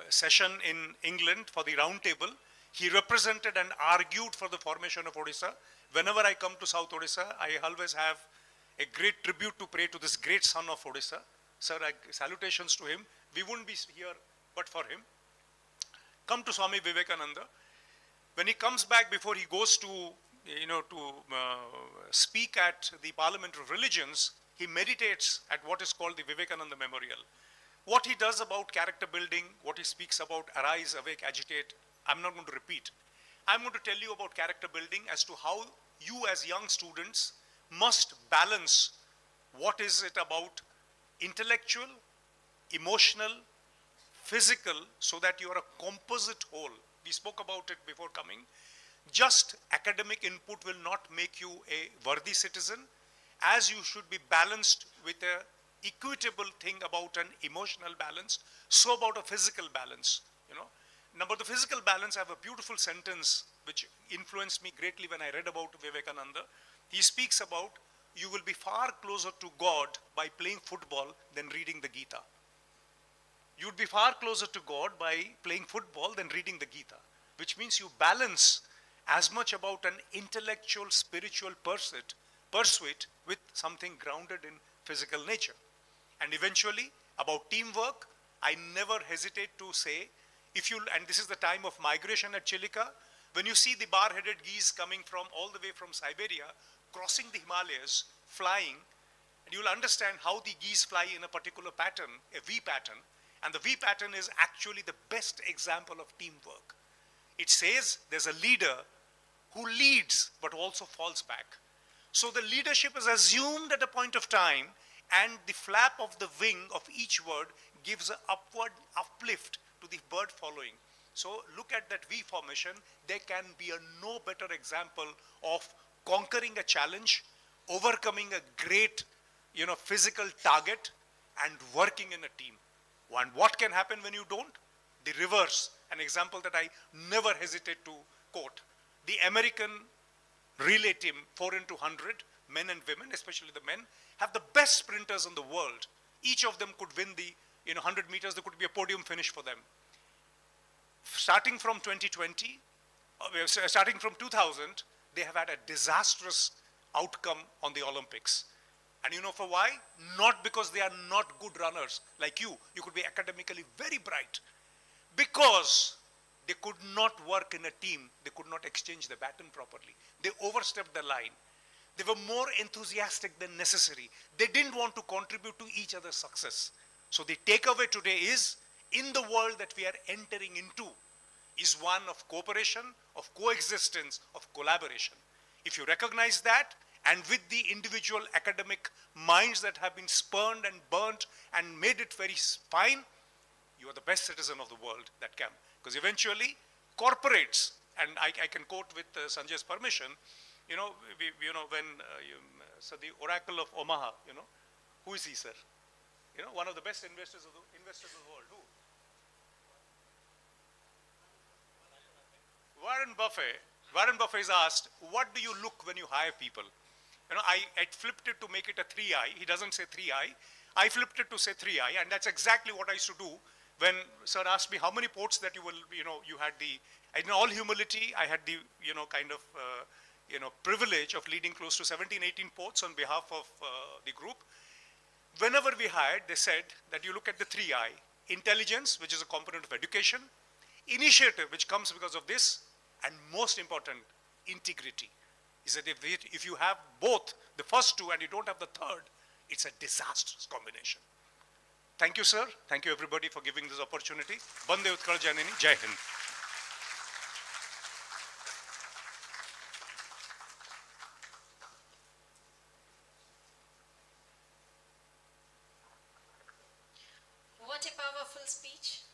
session in England for the round table, he represented and argued for the formation of Odisha. Whenever I come to South Odisha, I always have a great tribute to pay to this great son of Odisha. Sir, salutations to him. We wouldn't be here but for him. Come to Swami Vivekananda. When he comes back, before he goes to speak at the Parliament of Religions, he meditates at what is called the Vivekananda Memorial. What he does about character building, what he speaks about arise, awake, agitate, I'm not going to repeat. I'm going to tell you about character building as to how you as young students must balance what is it about intellectual, emotional, physical, so that you are a composite whole. We spoke about it before coming. Just academic input will not make you a worthy citizen, as you should be balanced with a equitable thing about an emotional balance, so about a physical balance, you know. Now, about the physical balance, I have a beautiful sentence which influenced me greatly when I read about Vivekananda. He speaks about, you will be far closer to God by playing football than reading the Gita. You would be far closer to God by playing football than reading the Gita, which means you balance as much about an intellectual, spiritual pursuit with something grounded in physical nature. And eventually, about teamwork, I never hesitate to say, and this is the time of migration at Chilika, when you see the bar-headed geese coming from all the way from Siberia, crossing the Himalayas, flying, and you'll understand how the geese fly in a particular pattern, a V pattern, and the V pattern is actually the best example of teamwork. It says there's a leader who leads but also falls back. So the leadership is assumed at a point of time, and the flap of the wing of each word gives an upward uplift to the bird following. So look at that V formation. There can be a no better example of conquering a challenge, overcoming a great, physical target, and working in a team. And what can happen when you don't? The reverse, an example that I never hesitate to quote. The American relay team, 4 into 100, men and women, especially the men, have the best sprinters in the world. Each of them could win the 100 meters, there could be a podium finish for them. Starting from 2020, starting from 2000, they have had a disastrous outcome on the Olympics. And you know for why? Not because they are not good runners like you. You could be academically very bright. Because they could not work in a team. They could not exchange the baton properly. They overstepped the line. They were more enthusiastic than necessary. They didn't want to contribute to each other's success. So the takeaway today is, in the world that we are entering into, is one of cooperation, of coexistence, of collaboration. If you recognize that, and with the individual academic minds that have been spurned and burnt and made it very fine, you are the best citizen of the world that can. Because eventually, corporates, and I can quote with Sanjay's permission, so the Oracle of Omaha, who is he, sir? One of the best investors of the world. Who? Warren Buffett. Warren Buffett is asked, what do you look when you hire people? I flipped it to make it a 3I. He doesn't say 3I. I flipped it to say 3I, and that's exactly what I used to do when sir asked me how many ports that you will, you had in all humility, I had the, privilege of leading close to 17, 18 ports on behalf of the group. Whenever we hired, they said that you look at the 3I, intelligence, which is a component of education, initiative, which comes because of this, and most important, integrity. He said if you have both, the first two, and you don't have the third, it's a disastrous combination. Thank you, sir. Thank you, everybody, for giving this opportunity. Bande Utkal Janani. Jai Hind. What a powerful speech.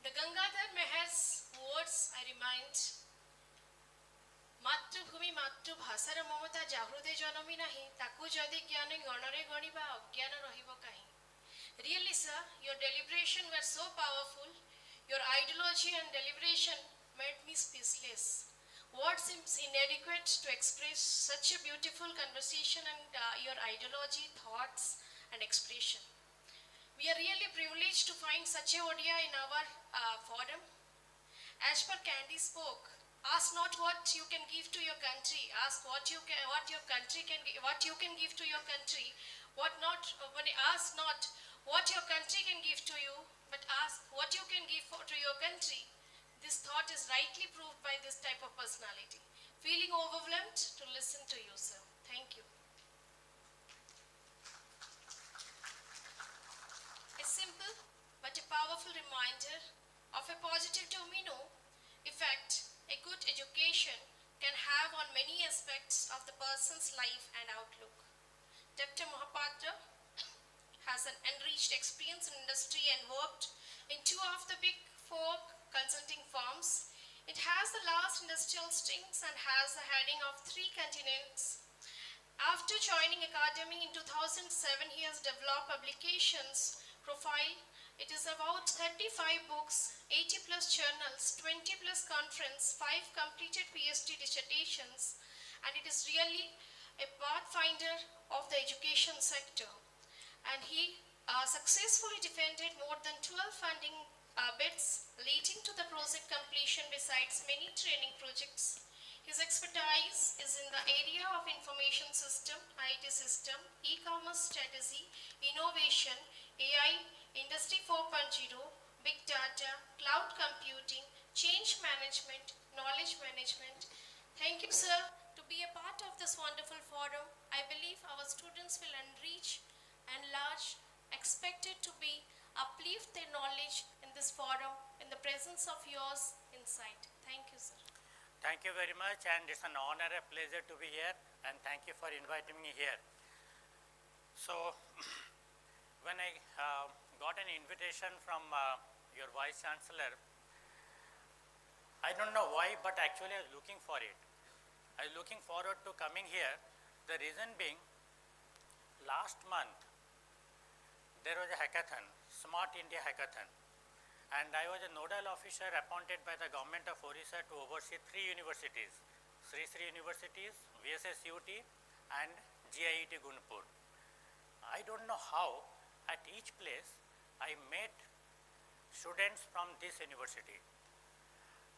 The Gangadhar Meher's words, I remind, মাতৃভূমি মাতৃভাষার মমতা যাহৃদে জনমী নাহি তাকু যদি জ্ঞানী গণরে গণিবা অজ্ঞান রহিব কাহি. Really, sir, your deliberation were so powerful. Your ideology and deliberation made me speechless. Words seems inadequate to express such a beautiful conversation and your ideology, thoughts, and expression. We are really privileged to find such a ODI in our forum. As per Candy spoke, ask not what you can give to your country. Ask what you can give to your country. Ask not what your country can give to you, but ask what you can give to your country. This thought is rightly proved by this type of personality. Feeling overwhelmed to listen to you, sir. Thank you. A simple but a powerful reminder of a positive domino effect a good education can have on many aspects of the person's life and outlook. Dr. Mohapatra has an enriched experience in industry and worked in 2 of the big 4 consulting firms. It has the last industrial strings and has the heading of 3 continents After joining Academy in 2007, he has developed publications profile. It is about 35 books, 80 plus journals, 20 plus conference, 5 completed PhD dissertations, and it is really a pathfinder of the education sector. And he successfully defended more than 12 funding bids, leading to the project completion besides many training projects. His expertise is in the area of information system, IT system, e-commerce strategy, innovation, AI, Industry 4.0, big data, cloud computing, change management, knowledge management. Thank you, sir, to be a part of this wonderful forum. I believe our students will enrich and large, expected to be uplift their knowledge in this forum in the presence of yours insight. Thank you, sir. Thank you very much, and it's an honor, a pleasure to be here, and thank you for inviting me here. So, when I got an invitation from your Vice Chancellor, I don't know why, but actually I was looking for it. I was looking forward to coming here. The reason being, last month, there was a hackathon, Smart India Hackathon. And I was a nodal officer appointed by the government of Orissa to oversee 3 universities, Sri Sri Universities, VSSUT and GIET Gunpur. I don't know how, at each place, I met students from this university.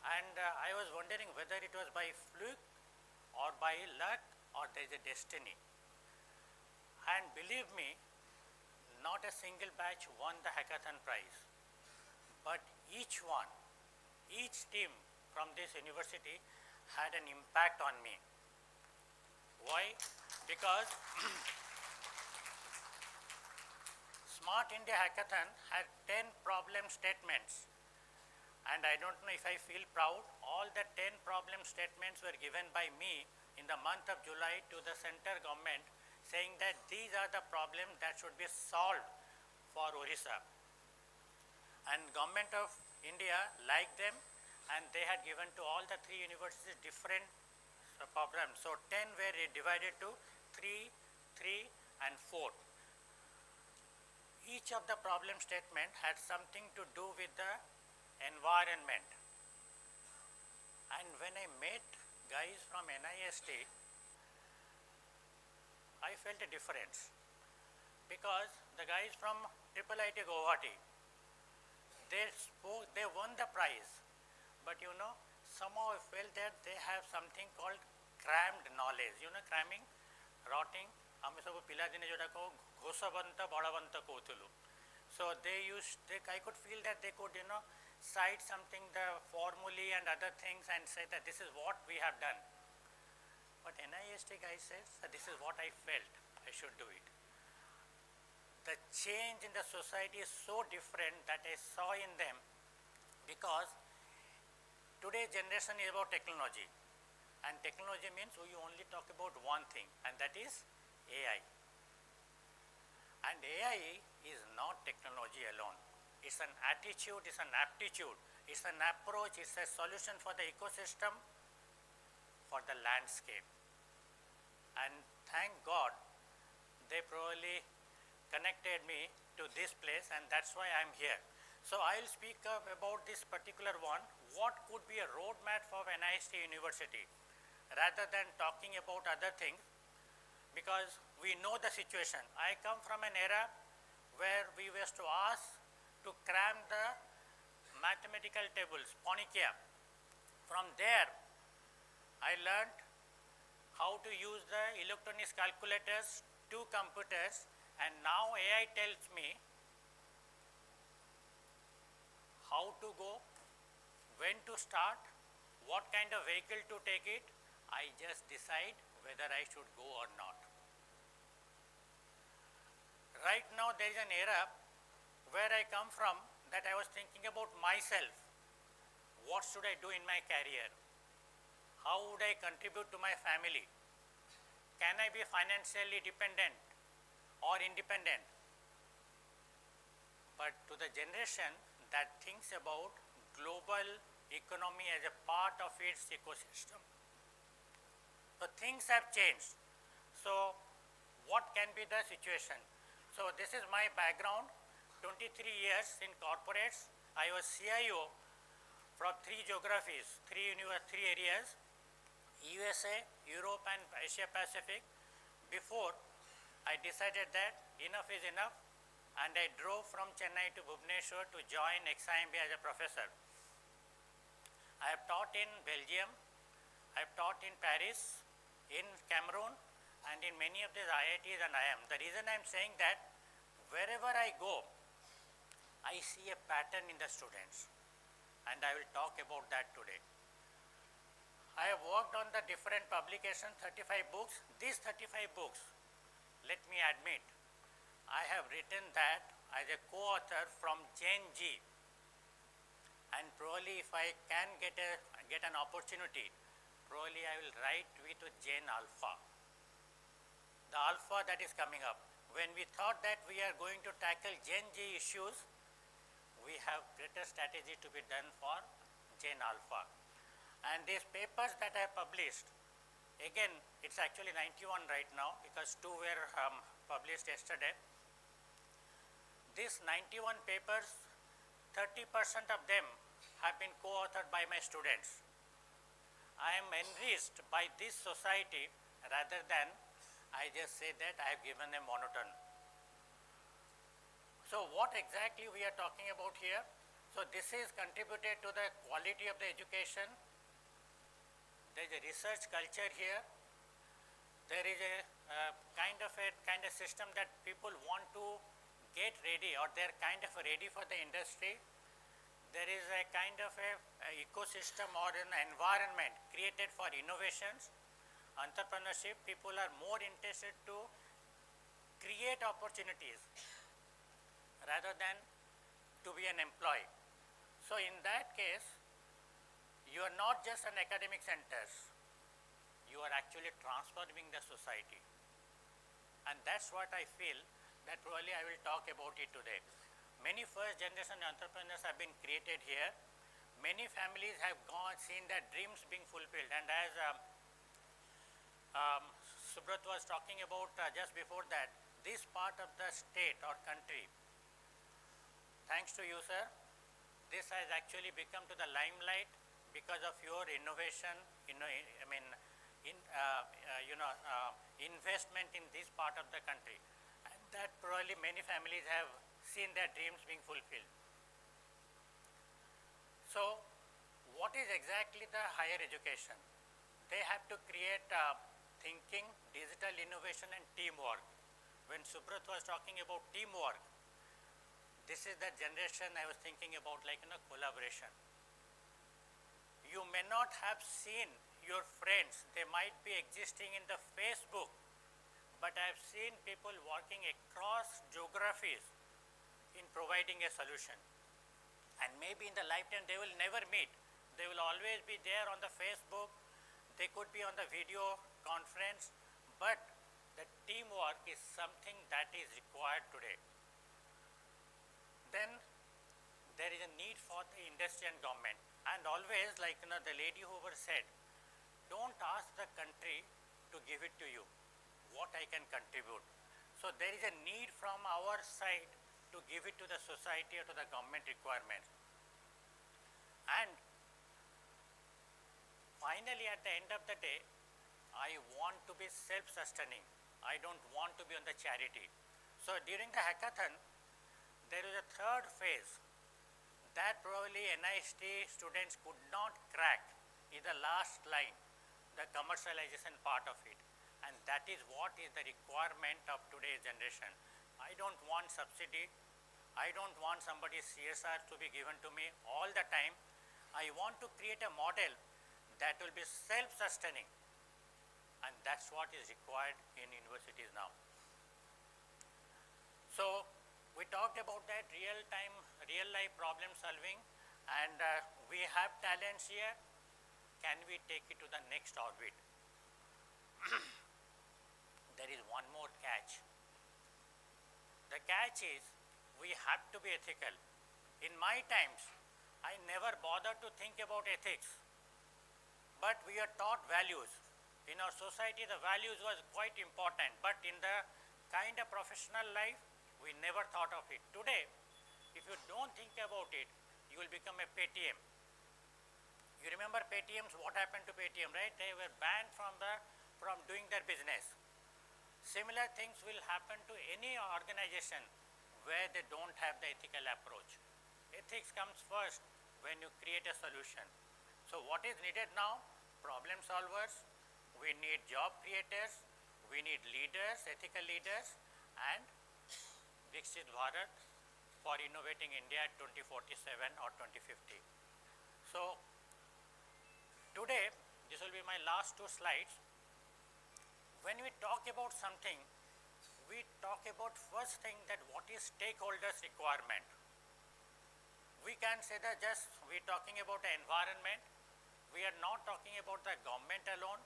And I was wondering whether it was by fluke or by luck or there is a destiny. And believe me, not a single batch won the hackathon prize. But each one, each team from this university had an impact on me. Why? Because Smart India Hackathon had 10 problem statements. And I don't know if I feel proud, all the 10 problem statements were given by me in the month of July to the center government, saying that these are the problems that should be solved for Orissa. And government of India liked them, and they had given to all the 3 universities different problems. So 10 were divided to 3, 3 and 4. Each of the problem statement had something to do with the environment. And when I met guys from NIST, I felt a difference, because the guys from IIIT Guwahati, they won the prize, but you know, somehow I felt that they have something called crammed knowledge. You know, cramming, rotting. ଆମେ ସବୁ ପିଲାଦିନେ ଯେଉଁଟାକୁ ଘୋଷବନ୍ତ ବଳବନ୍ତ କହୁଥିଲୁ. So I could feel that they could, you know, cite something, the formulae and other things, and say that this is what we have done. But NIST guy says that this is what I felt, I should do it. The change in the society is so different that I saw in them, because today's generation is about technology, and technology means we only talk about one thing, and that is AI. And AI is not technology alone. It's an attitude, it's an aptitude, it's an approach, it's a solution for the ecosystem, for the landscape. And thank God they probably connected me to this place, and that's why I'm here. So I'll speak about this particular one, what could be a roadmap for NIST University, rather than talking about other things, because we know the situation. I come from an era where we were to ask to cram the mathematical tables, Ponikia. From there, I learned how to use the electronics calculators, 2 computers, and now AI tells me how to go, when to start, what kind of vehicle to take it. I just decide whether I should go or not. Right now there is an era where I come from that I was thinking about myself. What should I do in my career? How would I contribute to my family? Can I be financially dependent or independent? But to the generation that thinks about global economy as a part of its ecosystem, so things have changed. So what can be the situation? So this is my background, 23 years in corporates. I was CIO from 3 geographies, 3 areas, USA, Europe and Asia Pacific. Before I decided that enough is enough, and I drove from Chennai to Bhubaneswar to join XIMB as a professor. I have taught in Belgium, I have taught in Paris, in Cameroon, and in many of these IITs and IIM. The reason I am saying that, wherever I go, I see a pattern in the students, and I will talk about that today. I have worked on the different publications, 35 books. These 35 books, let me admit, I have written that as a co-author from Gen G, and probably if I can get an opportunity, probably I will write with Gen Alpha. The Alpha that is coming up. When we thought that we are going to tackle Gen G issues, we have greater strategy to be done for Gen Alpha. And these papers that I have published, again, it's actually 91 right now because 2 were published yesterday. These 91 papers, 30% of them have been co-authored by my students. I am enriched by this society rather than I just say that I have given a monotone. So what exactly we are talking about here? So this is contributed to the quality of the education. There is a research culture here. There is a kind of system that people want to get ready, or they are kind of ready for the industry. There is a kind of a ecosystem or an environment created for innovations, entrepreneurship. People are more interested to create opportunities rather than to be an employee. So in that case, you are not just an academic centers, you are actually transforming the society. And that's what I feel that probably I will talk about it today. Many first generation entrepreneurs have been created here. Many families have seen their dreams being fulfilled. And as Subrat was talking about just before that, this part of the state or country, thanks to you, sir, this has actually become to the limelight because of your innovation, investment in this part of the country. And that probably many families have seen their dreams being fulfilled. So what is exactly the higher education? They have to create thinking, digital innovation and teamwork. When Subrat was talking about teamwork, this is the generation I was thinking about, like collaboration. You may not have seen your friends, they might be existing in the Facebook, but I have seen people working across geographies in providing a solution. And maybe in the lifetime they will never meet. They will always be there on the Facebook, they could be on the video conference, but the teamwork is something that is required today. Then there is a need for the industry and government. And always, like the lady who said, don't ask the country to give it to you, what I can contribute. So there is a need from our side to give it to the society or to the government requirements. And finally, at the end of the day, I want to be self-sustaining. I don't want to be on the charity. So during the hackathon, there is a third phase that probably NIST students could not crack, is the last line, the commercialization part of it. And that is what is the requirement of today's generation. I don't want subsidy. I don't want somebody's CSR to be given to me all the time. I want to create a model that will be self-sustaining. And that's what is required in universities now. So we talked about that real life problem solving, and we have talents here. Can we take it to the next orbit? There is one more catch. The catch is we have to be ethical. In my times, I never bothered to think about ethics, but we are taught values. In our society, the values was quite important, but in the kind of professional life, we never thought of it. Today, if you don't think about it, you will become a Paytm. You remember Paytms, what happened to Paytm, right? They were banned from doing their business. Similar things will happen to any organization where they don't have the ethical approach. Ethics comes first when you create a solution. So what is needed now? Problem solvers, we need job creators, we need leaders, ethical leaders, and Viksit Bharat for innovating India at 2047 or 2050. So today, this will be my last two slides. When we talk about something, we talk about first thing that what is stakeholders' requirement. We can say that just we're talking about the environment. We are not talking about the government alone.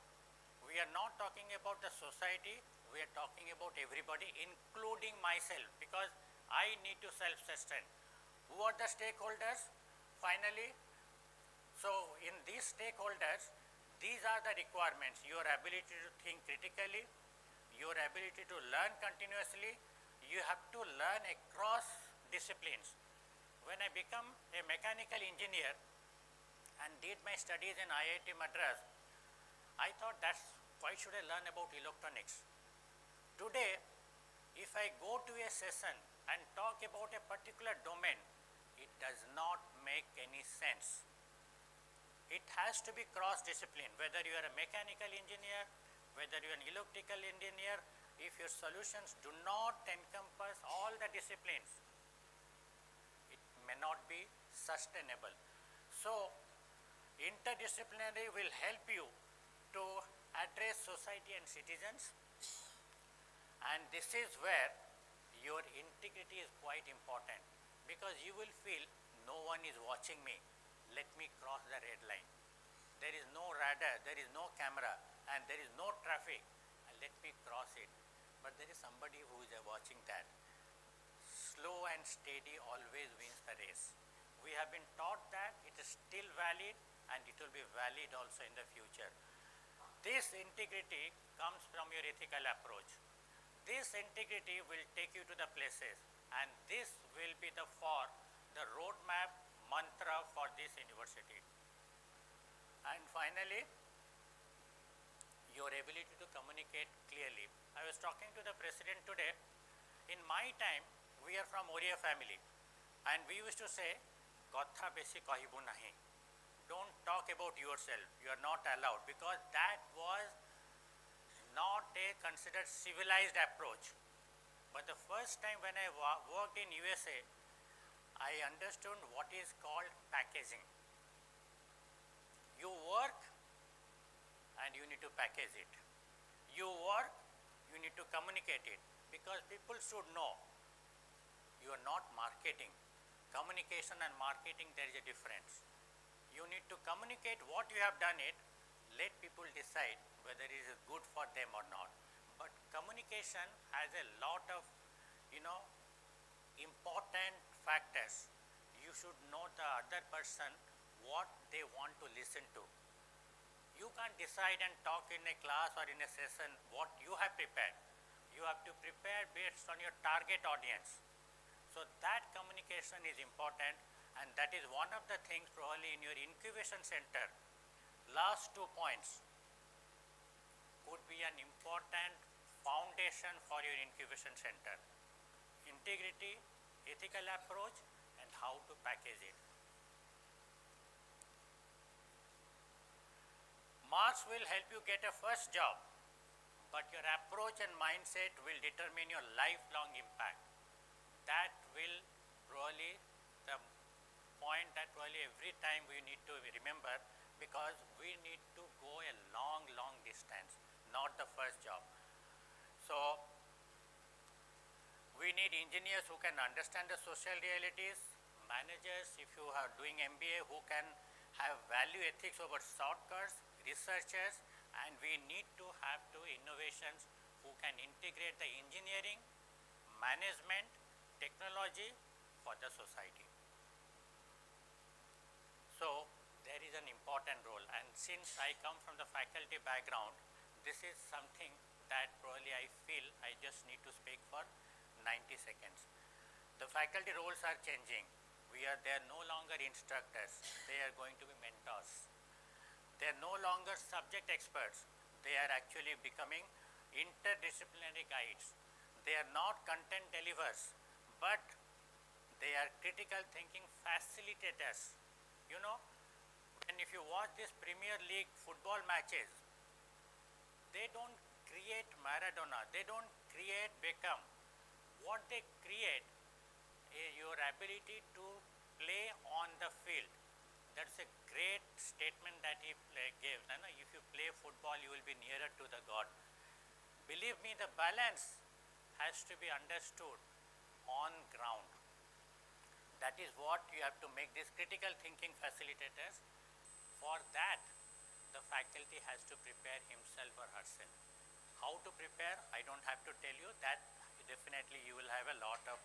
We are not talking about the society. We are talking about everybody, including myself, because I need to self-sustain. Who are the stakeholders? Finally, so in these stakeholders, these are the requirements: your ability to think critically, your ability to learn continuously. You have to learn across disciplines. When I become a mechanical engineer and did my studies in IIT Madras, I thought that's why should I learn about electronics? Today, if I go to a session and talk about a particular domain, it does not make any sense. It has to be cross-discipline, whether you are a mechanical engineer, whether you are an electrical engineer. If your solutions do not encompass all the disciplines, it may not be sustainable. So, interdisciplinary will help you to address society and citizens, and this is where your integrity is quite important, because you will feel no one is watching me. Let me cross the red line. There is no radar, there is no camera, and there is no traffic, and let me cross it. But there is somebody who is watching that. Slow and steady always wins the race. We have been taught that it is still valid, and it will be valid also in the future. This integrity comes from your ethical approach. This integrity will take you to the places, and this will be the roadmap mantra for this university. And finally, your ability to communicate clearly. I was talking to the president today. In my time, we are from Oriya family, and we used to say, "Katha besi kahibu nahi." Don't talk about yourself. You are not allowed, because that was not a considered civilized approach. But the first time when I worked in USA, I understood what is called packaging. You work and you need to package it. You work, you need to communicate it, because people should know you are not marketing. Communication and marketing, there is a difference. You need to communicate what you have done it, let people decide whether it is good for them or not. But communication has a lot of, important factors. You should know the other person, what they want to listen to. You can't decide and talk in a class or in a session what you have prepared. You have to prepare based on your target audience. So that communication is important, and that is one of the things probably in your incubation center. Last 2 points could be an important foundation for your incubation center: integrity, ethical approach, and how to package it. Marks will help you get a first job, but your approach and mindset will determine your lifelong impact. That will probably the point that probably every time we need to remember, because we need to go a long, long distance, not the first job. So we need engineers who can understand the social realities, managers, if you are doing MBA, who can have value ethics over shortcuts, researchers, and we need to have innovations who can integrate the engineering, management, technology for the society. So there is an important role, and since I come from the faculty background, this is something that probably I feel I just need to speak for 90 seconds. The faculty roles are changing. They are no longer instructors, they are going to be mentors. They are no longer subject experts, they are actually becoming interdisciplinary guides. They are not content delivers, but they are critical thinking facilitators. You know, and if you watch this Premier League football matches, they don't create Maradona, they don't create Beckham. What they create is your ability to play on the field. That's a great statement that he gave. If you play football, you will be nearer to the God. Believe me, the balance has to be understood on ground. That is what you have to make these critical thinking facilitators. For that, the faculty has to prepare himself or herself. How to prepare, I don't have to tell you. That definitely you will have a lot of.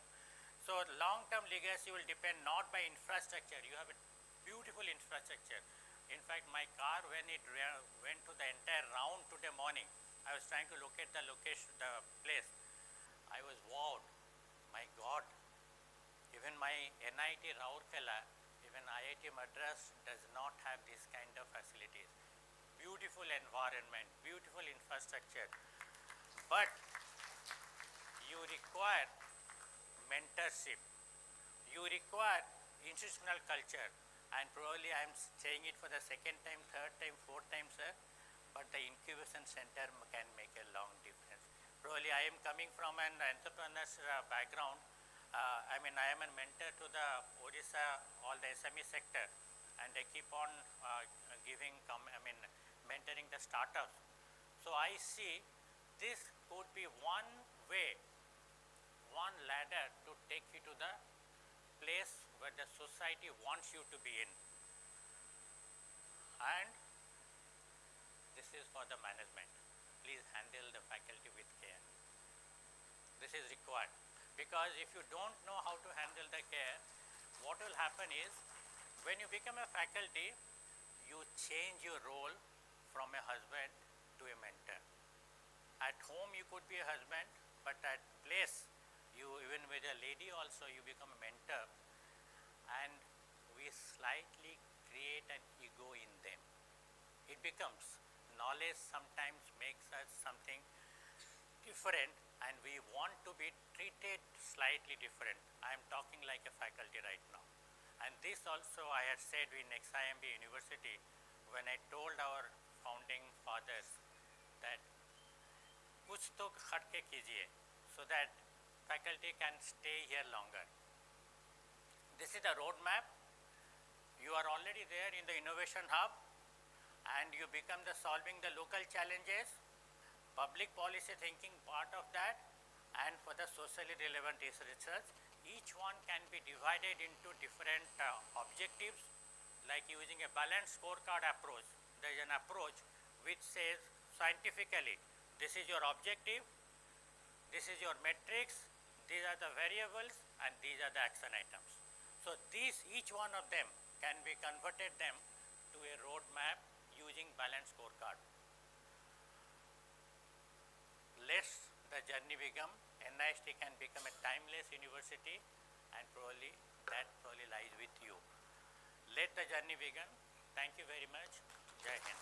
So long-term legacy will depend not by infrastructure. You have a beautiful infrastructure. In fact, my car, when it went to the entire round today morning, I was trying to locate the location, the place. I was wowed. My God, even my NIT Rourkela, even IIT Madras does not have this kind of facilities. Beautiful environment, beautiful infrastructure. But you require mentorship. You require institutional culture. And probably I am saying it for the second time, third time, fourth time, sir. But the incubation center can make a long difference. Probably I am coming from an entrepreneur's background. I am a mentor to the Odisha, all the SME sector. And I keep on mentoring the startups. So I see this could be one way, one ladder to take you to the place where the society wants you to be in. And this is for the management. Please handle the faculty with care. This is required. Because if you don't know how to handle the care, what will happen is, when you become a faculty, you change your role from a husband to a mentor. At home you could be a husband, but at place, you even with a lady also, you become a mentor. And we slightly create an ego in them. It becomes, knowledge sometimes makes us something different, and we want to be treated slightly different. I am talking like a faculty right now. And this also I had said in XIMB University when I told our founding fathers that kuch to khatke kijiye, so that faculty can stay here longer. This is the roadmap. You are already there in the innovation hub, and you become the solving the local challenges, public policy thinking part of that, and for the socially relevant research. Each one can be divided into different objectives, like using a balanced scorecard approach. There is an approach which says scientifically, this is your objective, this is your metrics, these are the variables, and these are the action items. So each one of them can be converted them to a roadmap using balanced scorecard. Let's the journey become, NIST can become a timeless university, and probably that probably lies with you. Let the journey begin. Thank you very much. Jai Hind.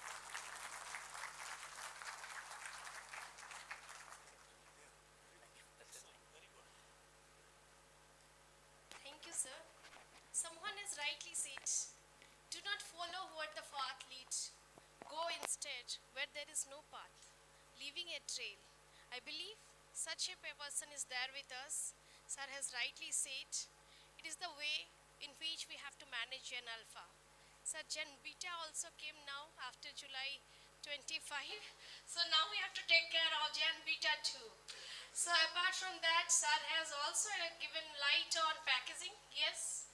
Thank you, sir. Someone has rightly said, do not follow where the path leads. Go instead where there is no path, leaving a trail. I believe such a person is there with us. Sir has rightly said, it is the way in which we have to manage Gen Alpha. Sir, Gen Beta also came now after July 25. So now we have to take care of Gen Beta too. So apart from that, Sir has also given light on packaging. Yes.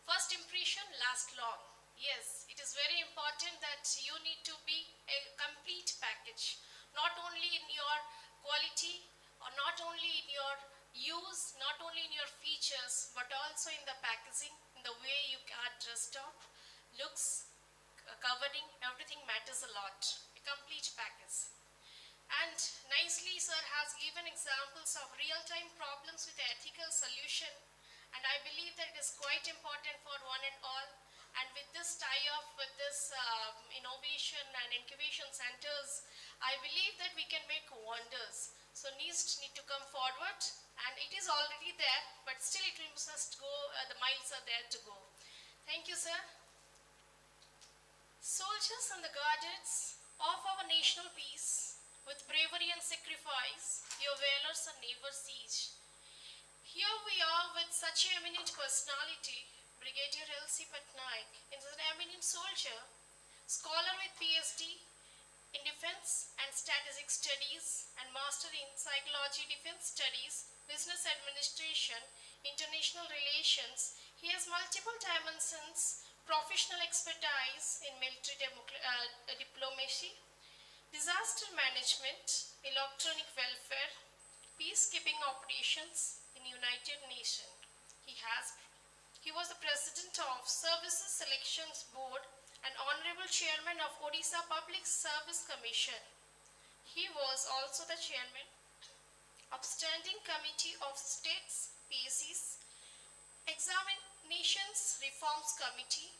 First impression lasts long. Yes, it is very important that you need to be a complete package. Not only in your quality, or not only in your use, not only in your features, but also in the packaging, in the way you are dressed up, looks, covering, everything matters a lot. A complete package. And nicely, sir has given examples of real-time problems with ethical solution. And I believe that it is quite important for one and all. And with this tie-off with this innovation and incubation centers, I believe that we can make wonders. So NIST need to come forward, and it is already there, but still it must go, the miles are there to go. Thank you, sir. Soldiers and the guardians of our national peace, with bravery and sacrifice, your valors are never ceased. Here we are with such an eminent personality, Brigadier L.C. Patnaik, is an eminent soldier, scholar with PhD in defense and strategic studies and master in psychology, defense studies, business administration, international relations. He has multiple dimensions, professional expertise in military diplomacy, disaster management, electronic welfare, peacekeeping operations in United Nations. He was the president of Services Selections Board and honorable chairman of Odisha Public Service Commission. He was also the chairman of Standing Committee of States PSCs, Examinations Reforms Committee.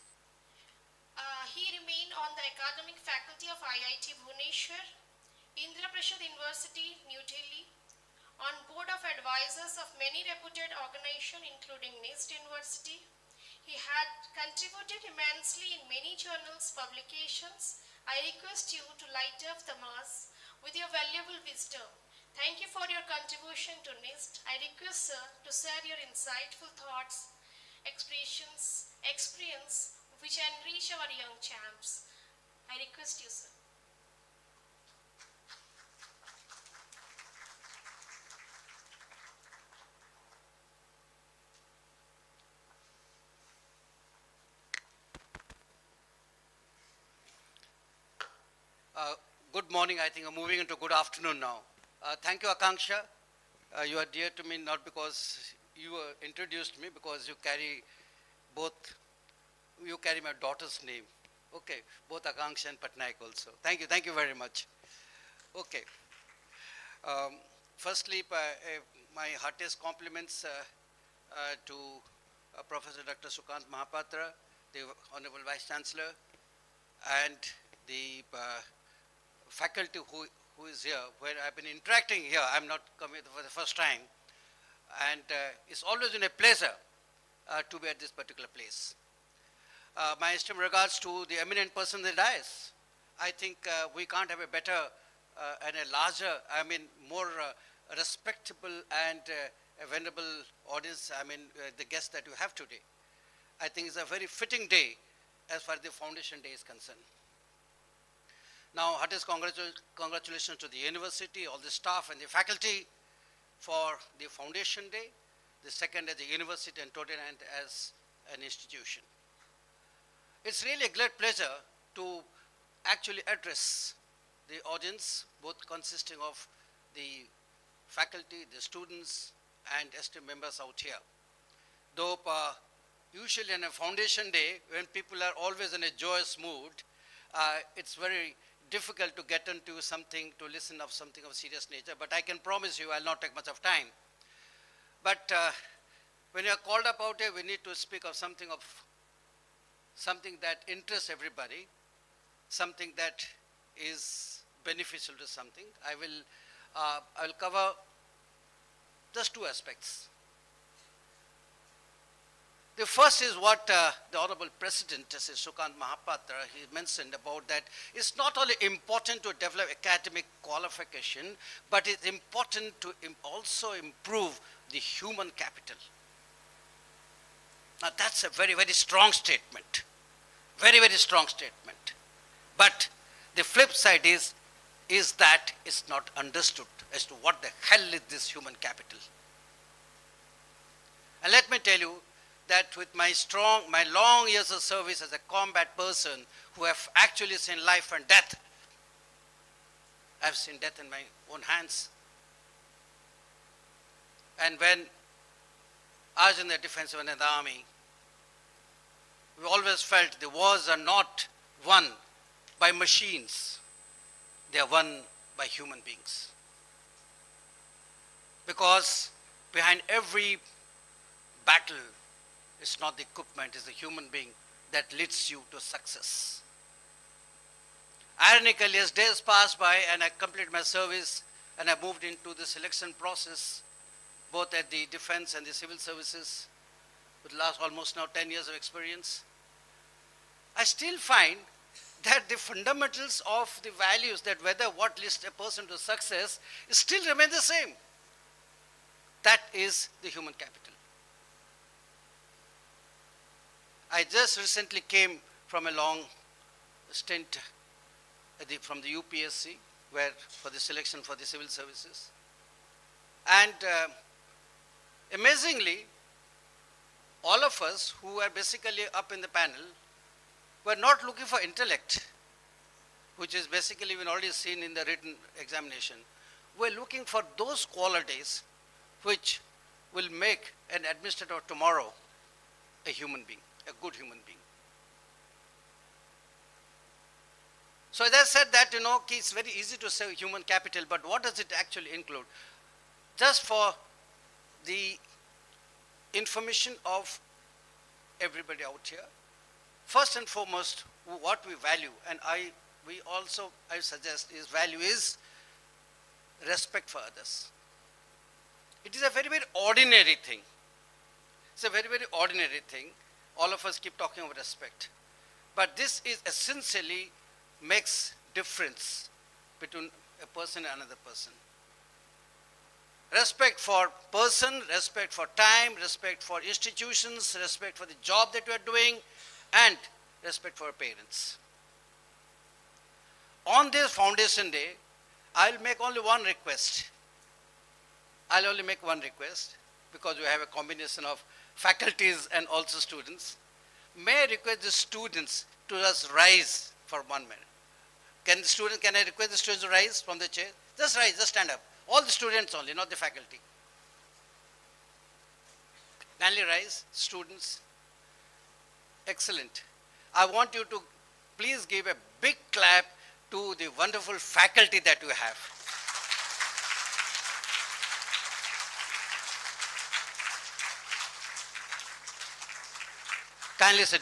He remained on the academic faculty of IIT Bhubaneswar, Indra Prasad University, New Delhi, on board of advisors of many reputed organizations including NIST University. He had contributed immensely in many journals, publications. I request you to light up the mass with your valuable wisdom. Thank you for your contribution to NIST. I request, sir, to share your insightful thoughts, expressions, experience, which enrich our young champs. I request you, sir. Good morning. I think I'm moving into good afternoon now. Thank you, Akanksha. You are dear to me not because you introduced me, because you carry my daughter's name. Okay, both Akanksha and Patnaik also. Thank you very much. Okay. Firstly, my heartiest compliments to Professor Dr. Sukant Mahapatra, the Honorable Vice Chancellor, and the faculty who is here, where I've been interacting here. I'm not coming for the first time. And it's always been a pleasure to be at this particular place. My esteemed regards to the eminent person in the dais. I think we can't have a better and a larger, more respectable and a venerable audience, the guests that you have today. I think it's a very fitting day as far as the Foundation Day is concerned. Now, heartiest congratulations to the university, all the staff and the faculty for the Foundation Day, the second as a university and total and as an institution. It's really a great pleasure to actually address the audience, both consisting of the faculty, the students, and esteemed members out here. Though usually on a Foundation Day, when people are always in a joyous mood, it's very difficult to get into something, to listen of something of serious nature, but I can promise you I'll not take much of time. But when you're called up out here, we need to speak of something that interests everybody, something that is beneficial to something. I'll cover just two aspects. The first is what the Honorable President, Sukant Mahapatra, he mentioned about that it's not only important to develop academic qualification, but it's important to also improve the human capital. Now that's a very, very strong statement. Very, very strong statement. But the flip side is that it's not understood as to what the hell is this human capital. And let me tell you, that with my long years of service as a combat person who have actually seen life and death, I've seen death in my own hands. And when I was in the defense and in the army, we always felt the wars are not won by machines. They are won by human beings. Because behind every battle, it's not the equipment, it's the human being that leads you to success. Ironically, as days passed by and I completed my service and I moved into the selection process, both at the defense and the civil services, with last almost now 10 years of experience, I still find that the fundamentals of the values, that whether what leads a person to success, still remain the same. That is the human capital. I just recently came from a long stint from the UPSC, where for the selection for the civil services. And amazingly, all of us who are basically up in the panel were not looking for intellect, which is basically been already seen in the written examination. We're looking for those qualities which will make an administrator of tomorrow a human being, a good human being. So as I said that, it's very easy to say human capital, but what does it actually include? Just for the information of everybody out here, first and foremost, what we value, and I suggest is value is respect for others. It is a very, very ordinary thing. It's a very, very ordinary thing. All of us keep talking about respect. But this is essentially makes difference between a person and another person. Respect for person, respect for time, respect for institutions, respect for the job that you are doing, and respect for parents. On this Foundation Day, I'll make only one request. I'll only make one request because we have a combination of faculties and also students. May I request the students to just rise for 1 minute. Can I request the students to rise from the chair? Just rise, just stand up. All the students only, not the faculty. Kindly rise, students. Excellent. I want you to please give a big clap to the wonderful faculty that you have. Kindly sit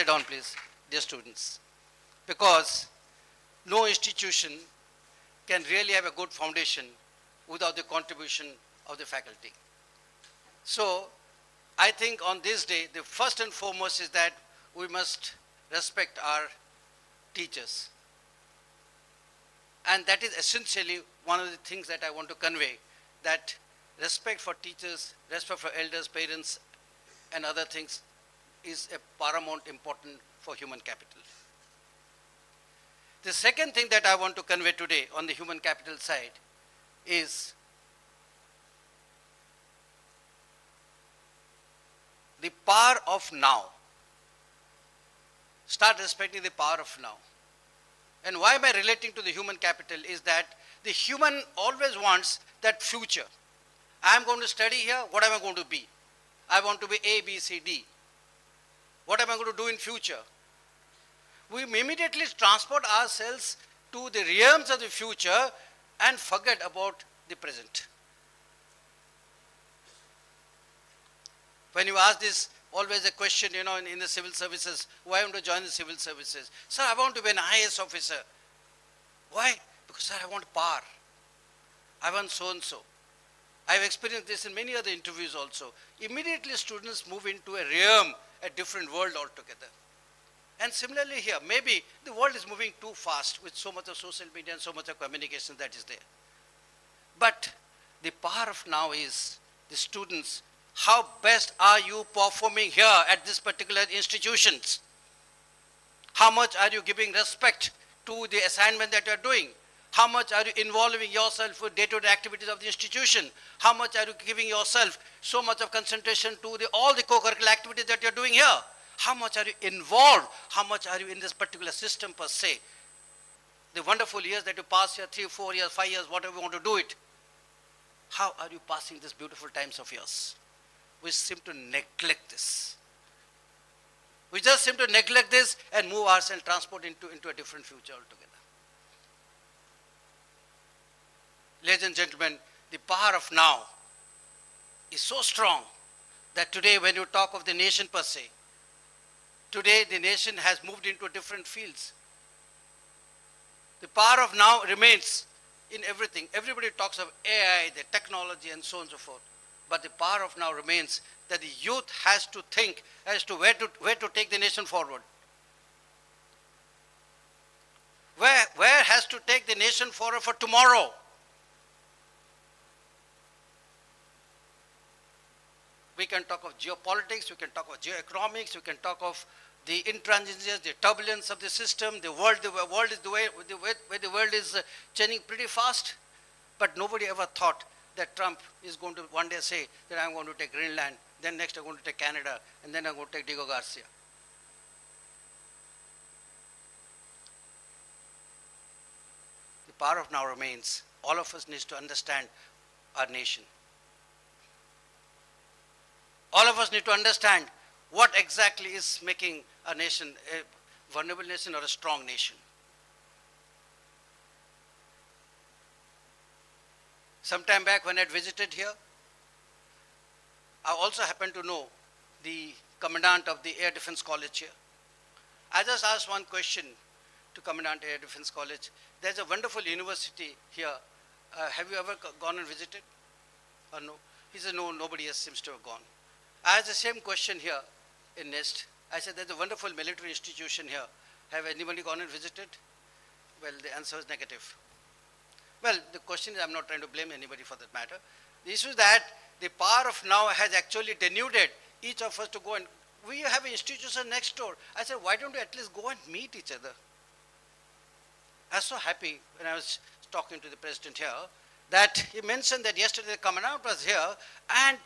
down please, dear students. Because no institution can really have a good foundation without the contribution of the faculty. So, I think on this day, the first and foremost is that we must respect our teachers. And that is essentially one of the things that I want to convey, that respect for teachers, respect for elders, parents, and other things is a paramount important for human capital. The second thing that I want to convey today on the human capital side is the power of now. Start respecting the power of now. And why am I relating to the human capital is that the human always wants that future. I am going to study here, what am I going to be? I want to be A, B, C, D. What am I going to do in future? We immediately transport ourselves to the realms of the future and forget about the present. When you ask this, always a question, in the civil services, why I want to join the civil services? Sir, I want to be an IAS officer. Why? Because, sir, I want power. I want so-and-so. I've experienced this in many other interviews also. Immediately students move into a realm, a different world altogether. And similarly here, maybe the world is moving too fast with so much of social media and so much of communication that is there. But the power of now is the students, how best are you performing here at this particular institutions? How much are you giving respect to the assignment that you are doing? How much are you involving yourself with day-to-day activities of the institution? How much are you giving yourself so much of concentration to all the co-curricular activities that you are doing here? How much are you involved? How much are you in this particular system per se? The wonderful years that you pass here, 3, 4 years, 5 years, whatever you want to do it. How are you passing these beautiful times of yours? We seem to neglect this. We just seem to neglect this and move ourselves, transport into a different future altogether. Ladies and gentlemen, the power of now is so strong that today when you talk of the nation per se, today the nation has moved into different fields. The power of now remains in everything. Everybody talks of AI, the technology and so on and so forth. But the power of now remains that the youth has to think as to where to take the nation forward. Where has to take the nation forward for tomorrow? We can talk of geopolitics, we can talk of geoeconomics, we can talk of the intransigence, the turbulence of the system, the world is the way the world is changing pretty fast. But nobody ever thought that Trump is going to one day say that I'm going to take Greenland, then next I'm going to take Canada, and then I'm going to take Diego Garcia. The power of now remains. All of us need to understand our nation. All of us need to understand what exactly is making a nation a vulnerable nation or a strong nation. Some time back when I had visited here, I also happened to know the commandant of the Air Defense College here. I just asked one question to Commandant Air Defense College. There's a wonderful university here. Have you ever gone and visited? Or no? He said, no, nobody else seems to have gone. I asked the same question here in NIST. I said, there's a wonderful military institution here. Have anybody gone and visited? Well, the answer is negative. Well, the question is, I'm not trying to blame anybody for that matter. The issue is that the power of now has actually denuded each of us to go and, we have an institution next door. I said, why don't we at least go and meet each other? I was so happy when I was talking to the president here that he mentioned that yesterday the commandant was here and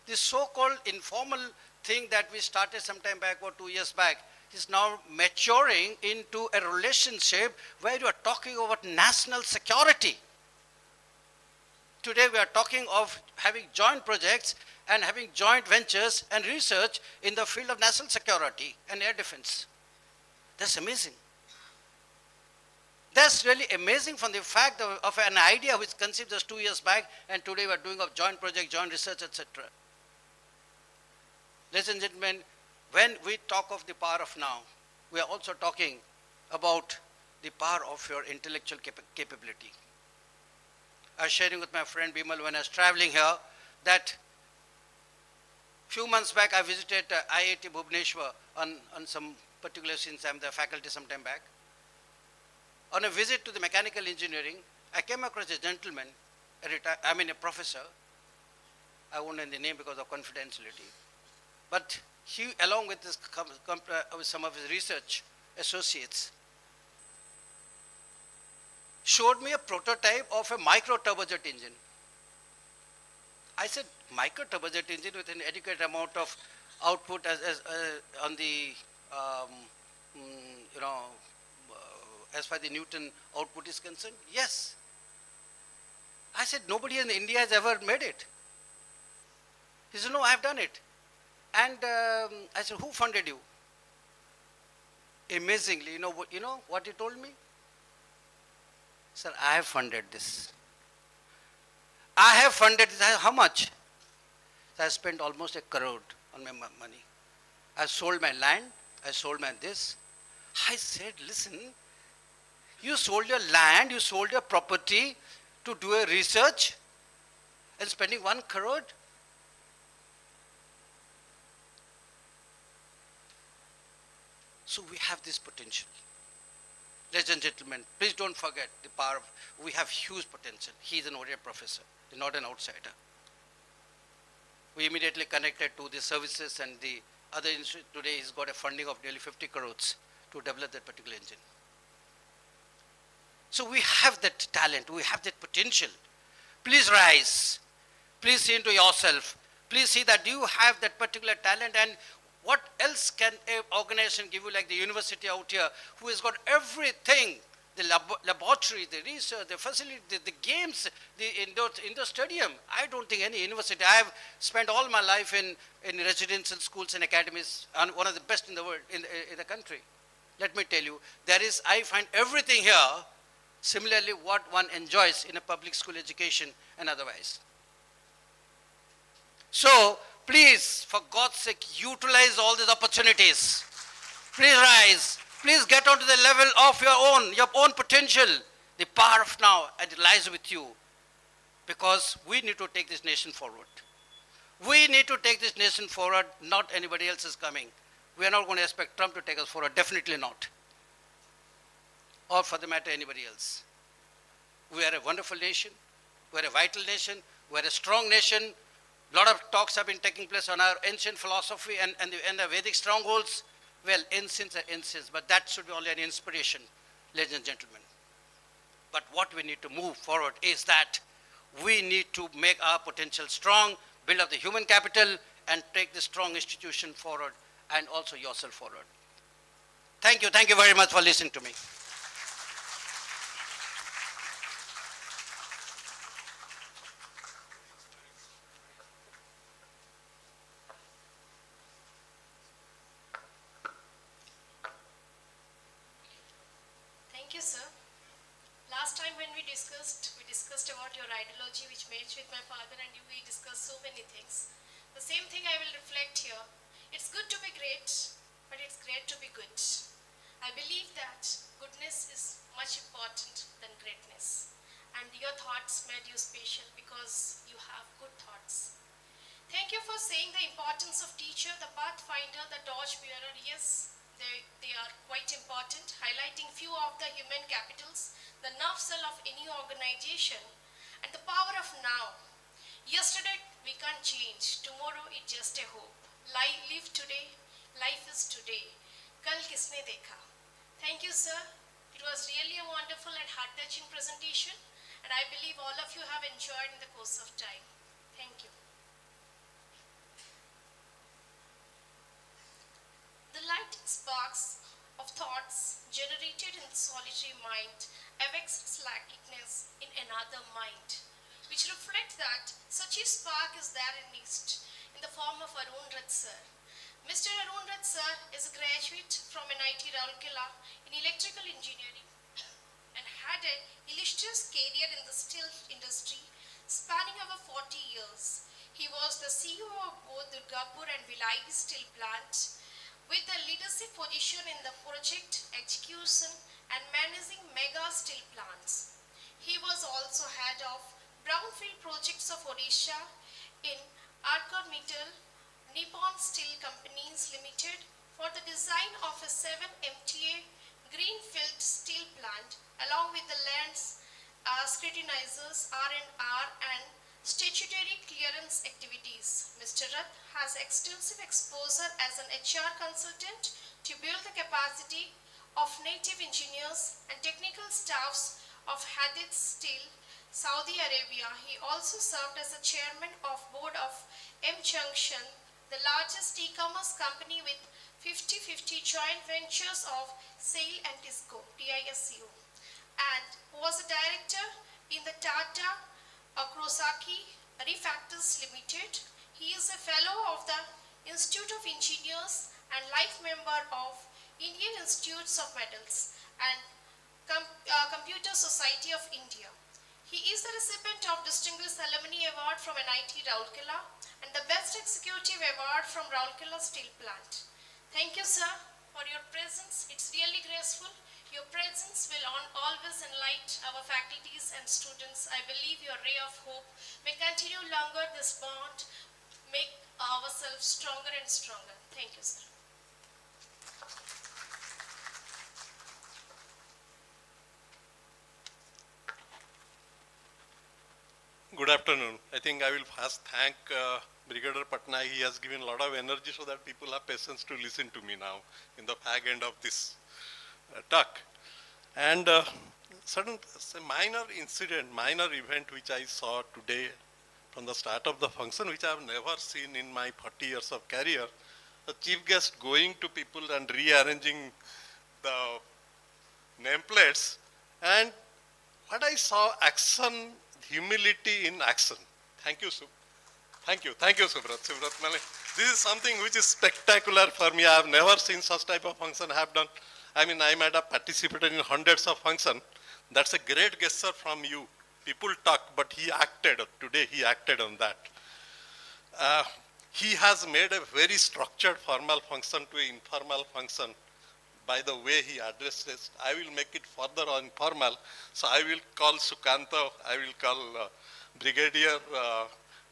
this so-called informal thing that we started some time back or 2 years back is now maturing into a relationship where you are talking about national security. Today we are talking of having joint projects and having joint ventures and research in the field of national security and air defense. That's amazing. That's really amazing from the fact of an idea which conceived just 2 years back, and today we are doing of joint project, joint research, etc. Ladies and gentlemen, when we talk of the power of now, we are also talking about the power of your intellectual capability. I was sharing with my friend Bimal when I was traveling here that few months back I visited IIT Bhubaneswar on some particular, since I'm the faculty some time back. On a visit to the mechanical engineering, I came across a gentleman, a professor. I won't name the name because of confidentiality. But he, along with with some of his research associates, showed me a prototype of a micro turbojet engine. I said, micro turbojet engine with an adequate amount of output on the, as far as the Newton output is concerned? Yes. I said, nobody in India has ever made it. He said, no, I have done it. And I said, who funded you? Amazingly, you know what he told me? Sir, I have funded this. I have funded this. How much? So I spent almost 1 crore on my money. I sold my land. I sold my this. I said, listen, you sold your land, you sold your property to do a research and spending 1 crore? So we have this potential. Ladies and gentlemen, please don't forget the power of, we have huge potential. He is an ODA professor, not an outsider. We immediately connected to the services and the other institute. Today he's got a funding of nearly 50 crores to develop that particular engine. So we have that talent, we have that potential. Please rise. Please see into yourself. Please see that you have that particular talent, and what else can an organization give you like the university out here who has got everything, the laboratory, the research, the facility, the games, the indoor stadium. I don't think any university, I have spent all my life in residential schools and academies, and one of the best in the world, in the country. Let me tell you, I find everything here Similarly, what one enjoys in a public school education and otherwise. So, please, for God's sake, utilize all these opportunities. Please rise. Please get onto the level of your own potential. The power of now, and it lies with you. Because we need to take this nation forward. We need to take this nation forward, not anybody else is coming. We are not going to expect Trump to take us forward, definitely not. Or for the matter, anybody else. We are a wonderful nation. We are a vital nation. We are a strong nation. A lot of talks have been taking place on our ancient philosophy and the Vedic strongholds. Well, ancients are ancients, but that should be only an inspiration, ladies and gentlemen. But what we need to move forward is that we need to make our potential strong, build up the human capital, and take this strong institution forward, and also yourself forward. Thank you very much for listening to me. Thank you, sir. Last time when we discussed about your ideology which matched with my father, and we discussed so many things. The same thing I will reflect here. It's good to be great, but it's great to be good. I believe that goodness is much important than greatness. And your thoughts made you special because you have good thoughts. Thank you for saying the importance of teacher, the pathfinder, the torch bearer. Yes, they are quite important, highlighting few of the human capitals, the nerve cell of any organization, and the power of now. Yesterday we can't change, tomorrow it's just a hope. Live today, life is today. Kal kisne dekha. Thank you, sir. It was really a wonderful and heart-touching presentation, and I believe all of you have enjoyed in the course of time. Thank you. The light sparks of thoughts generated in the solitary mind awakes its lackness in another mind, which reflects that such a spark is there in NIST in the form of Arun Rath sir. Mr. Arun Rath sir is a graduate from NIT Rourkela in electrical engineering and had an illustrious career in the steel industry spanning over 40 years. He was the CEO of both Durgapur and Vilai steel plant, with a leadership position in the project execution and managing mega steel plants. He was also head of brownfield projects of Odisha in ArcelorMittal Nippon Steel Companies Limited for the design of a 7 MTA greenfield steel plant, along with the lands scrutinizers, R&R and statutory clearance activities. Mr. Rath has extensive exposure as an HR consultant to build the capacity of native engineers and technical staffs of Hadith Steel, Saudi Arabia. He also served as the chairman of board of M Junction, the largest e-commerce company with 50-50 joint ventures of SAIL and TISCO, TISCO, and was a director in the Tata Kurosaki Refactors Limited. He is a fellow of the Institute of Engineers and life member of Indian Institutes of Metals and Computer Society of India. He is the recipient of Distinguished Alumni Award from NIT Rourkela and the Best Executive Award from Rourkela Steel Plant. Thank you, sir, for your presence. It's really graceful. Your presence will always enlighten our faculties and students. I believe your ray of hope may continue longer. This bond make ourselves stronger and stronger. Thank you, sir. Good afternoon. I think I will first thank Brigadier Patnaik. He has given a lot of energy so that people have patience to listen to me now in the fag end of this talk. And a minor incident, minor event which I saw today from the start of the function, which I have never seen in my 40 years of career. The chief guest going to people and rearranging the nameplates, and what I saw, action, humility in action. Thank you, Sub. Thank you, Subrat. This is something which is spectacular for me. I have never seen such type of function I have done. I mean, I might have participated in hundreds of functions. That's a great gesture from you. People talk, but he acted. Today he acted on that. He has made a very structured formal function to an informal function by the way he addressed it. I will make it further informal. So I will call Sukanta, I will call Brigadier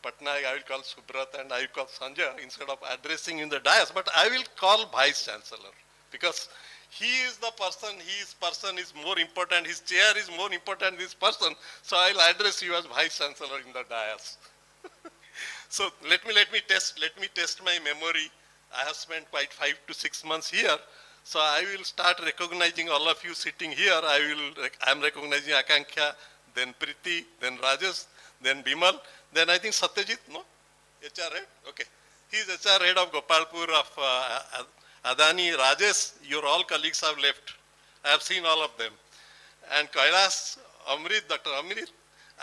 Patnaik, I will call Subrat, and I will call Sanjay instead of addressing in the dais, but I will call Vice Chancellor because he is the person, his person is more important, his chair is more important than this person, so I will address you as Vice Chancellor in the dais. So let me test my memory. I have spent quite 5 to 6 months here. So I will start recognizing all of you sitting here. I am recognizing Akanksha, then Priti, then Rajesh, then Bimal, then I think Satyajit, no? HR head? Okay. He is HR head of Gopalpur of Adani. Rajesh, your all colleagues have left. I have seen all of them. And Kailas, Amrit, Dr. Amrit,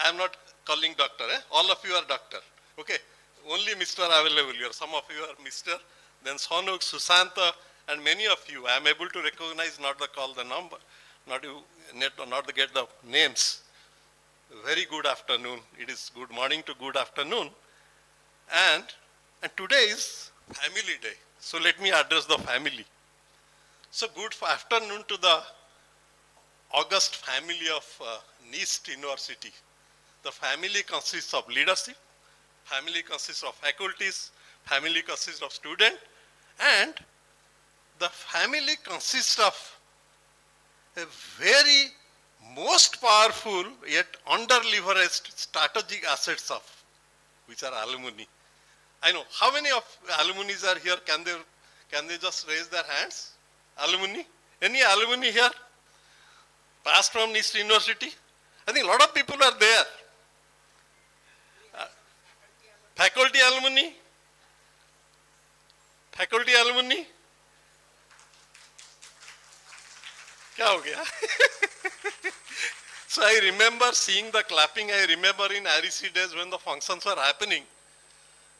I am not calling doctor. All of you are doctor. Okay. Only Mr. available here. Some of you are Mr. Then Sonuk, Susanta, and many of you. I am able to recognize, not the call the number, not to get the names. Very good afternoon. It is good morning to good afternoon. And today is family day. So let me address the family. So good afternoon to the august family of NIST University. The family consists of leadership, family consists of faculties, family consists of students, and the family consists of a very most powerful yet under-leveraged strategic assets of, which are alumni. I know, how many of alumni are here? Can they just raise their hands? Alumni? Any alumni here? Passed from NIST University? I think a lot of people are there. Faculty alumni? Faculty alumni? क्या हो गया? So I remember seeing the clapping. I remember in REC days when the functions were happening.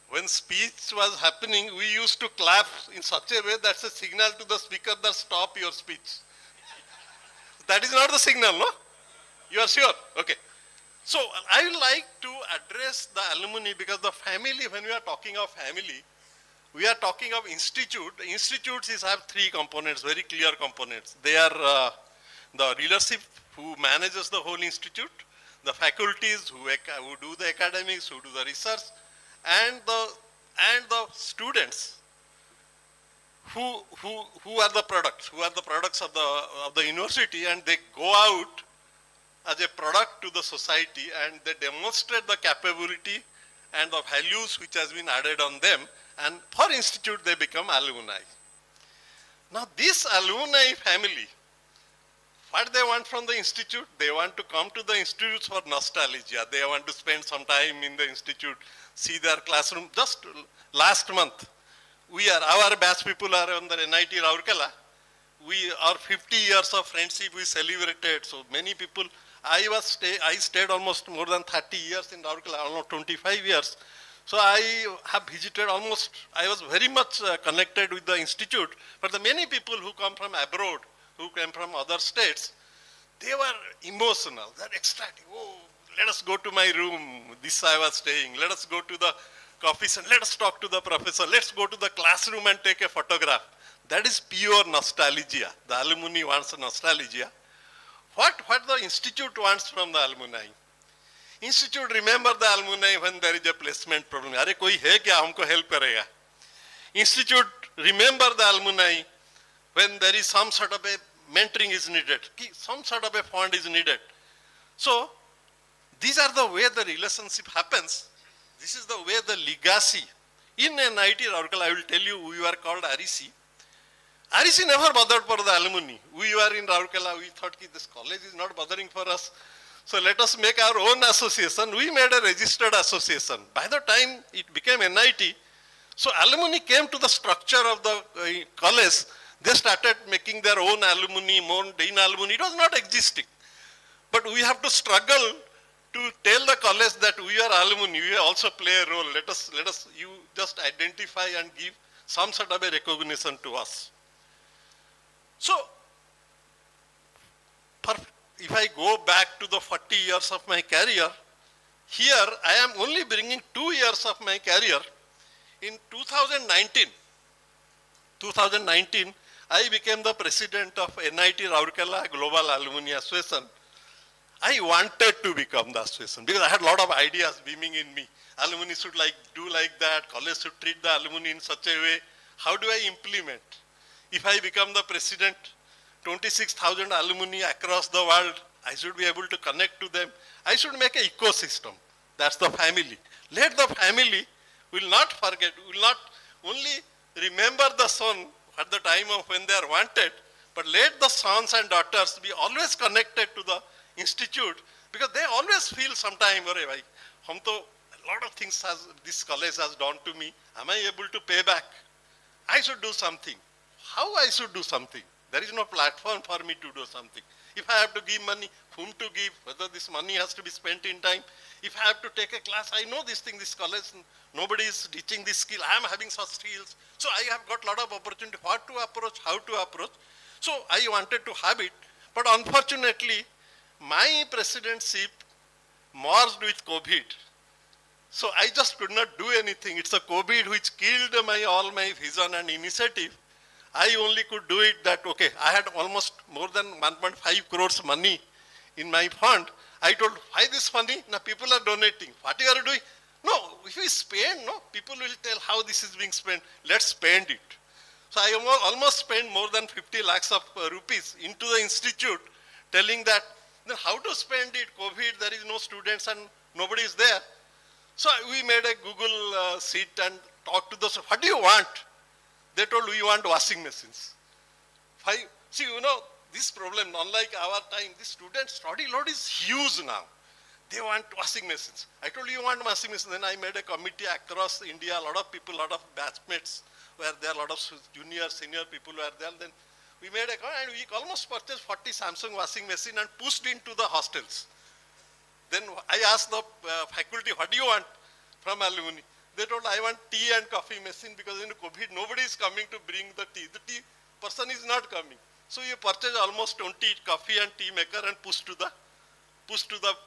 When speech was happening, we used to clap in such a way that's a signal to the speaker that stop your speech. That is not the signal, no? You are sure? Okay. So I would like to address the alumni because the family, when we are talking of family, we are talking of institute. Institutes have three components, very clear components. They are the leadership who manages the whole institute, the faculties who do the academics, who do the research, and the students who are the products of the university, and they go out as a product to the society and they demonstrate the capability and the values which has been added on them, and for institute they become alumni. Now this alumni family, what they want from the institute? They want to come to the institutes for nostalgia. They want to spend some time in the institute, see their classroom. Just last month, our batch people are on the NIT Rourkela. Our 50 years of friendship we celebrated. So many people, I stayed almost more than 30 years in Rourkela, almost 25 years. So I have visited almost, I was very much connected with the institute. But the many people who come from abroad, who came from other states, they were emotional. They're ecstatic. Oh, let us go to my room. This I was staying. Let us go to the office and let us talk to the professor. Let's go to the classroom and take a photograph. That is pure nostalgia. The alumni wants nostalgia. What the institute wants from the alumni? Institute remember the alumni when there is a placement problem. Are koi hai kya humko help karega? Institute remember the alumni when there is some sort of a mentoring is needed, some sort of a fund is needed. So these are the way the relationship happens. This is the way the legacy. In NIT Rourkela, I will tell you, we were called REC. REC never bothered for the alumni. We were in Rourkela, we thought this college is not bothering for us. So let us make our own association. We made a registered association. By the time it became NIT, so alumni came to the structure of the college. They started making their own alumni, own dean alumni. It was not existing. But we have to struggle to tell the college that we are alumni. We also play a role. Let us, you just identify and give some sort of a recognition to us. So, if I go back to the 40 years of my career, here I am only bringing 2 years of my career. In 2019, I became the president of NIT Rourkela Global Alumni Association. I wanted to become the association because I had a lot of ideas beaming in me. Alumni should do like that, college should treat the alumni in such a way. How do I implement? If I become the president, 26,000 alumni across the world, I should be able to connect to them. I should make an ecosystem. That's the family. Let the family will not forget, will not only remember the son at the time of when they are wanted, but let the sons and daughters be always connected to the institute, because they always feel sometime, a lot of things this college has done to me. Am I able to pay back? I should do something. How I should do something? There is no platform for me to do something. If I have to give money, whom to give, whether this money has to be spent in time. If I have to take a class, I know this thing, this college, nobody is teaching this skill. I am having such skills. So I have got a lot of opportunity, what to approach, how to approach. So I wanted to have it, but unfortunately, my presidency merged with COVID. So I just could not do anything. It's a COVID which killed all my vision and initiative. I only could do it that, okay, I had almost more than 1.5 crores money in my fund. I told, why this money? Now people are donating. What you are doing? No, if we spend, no, people will tell how this is being spent. Let's spend it. So I almost spent more than 50 lakhs of rupees into the institute, telling that, then how to spend it? COVID, there is no students and nobody is there. So we made a Google sheet and talked to those, what do you want? They told, we want washing machines. See, this problem, unlike our time, the student study load is huge now. They want washing machines. I told you want washing machines. Then I made a committee across India, a lot of people, a lot of batchmates were there, a lot of junior, senior people were there. Then we made a, and we almost purchased 40 Samsung washing machine and pushed into the hostels. Then I asked the faculty, what do you want from alumni? They told, I want tea and coffee machine because in COVID, nobody is coming to bring the tea. The tea person is not coming. So you purchased almost 20 coffee and tea maker and pushed to the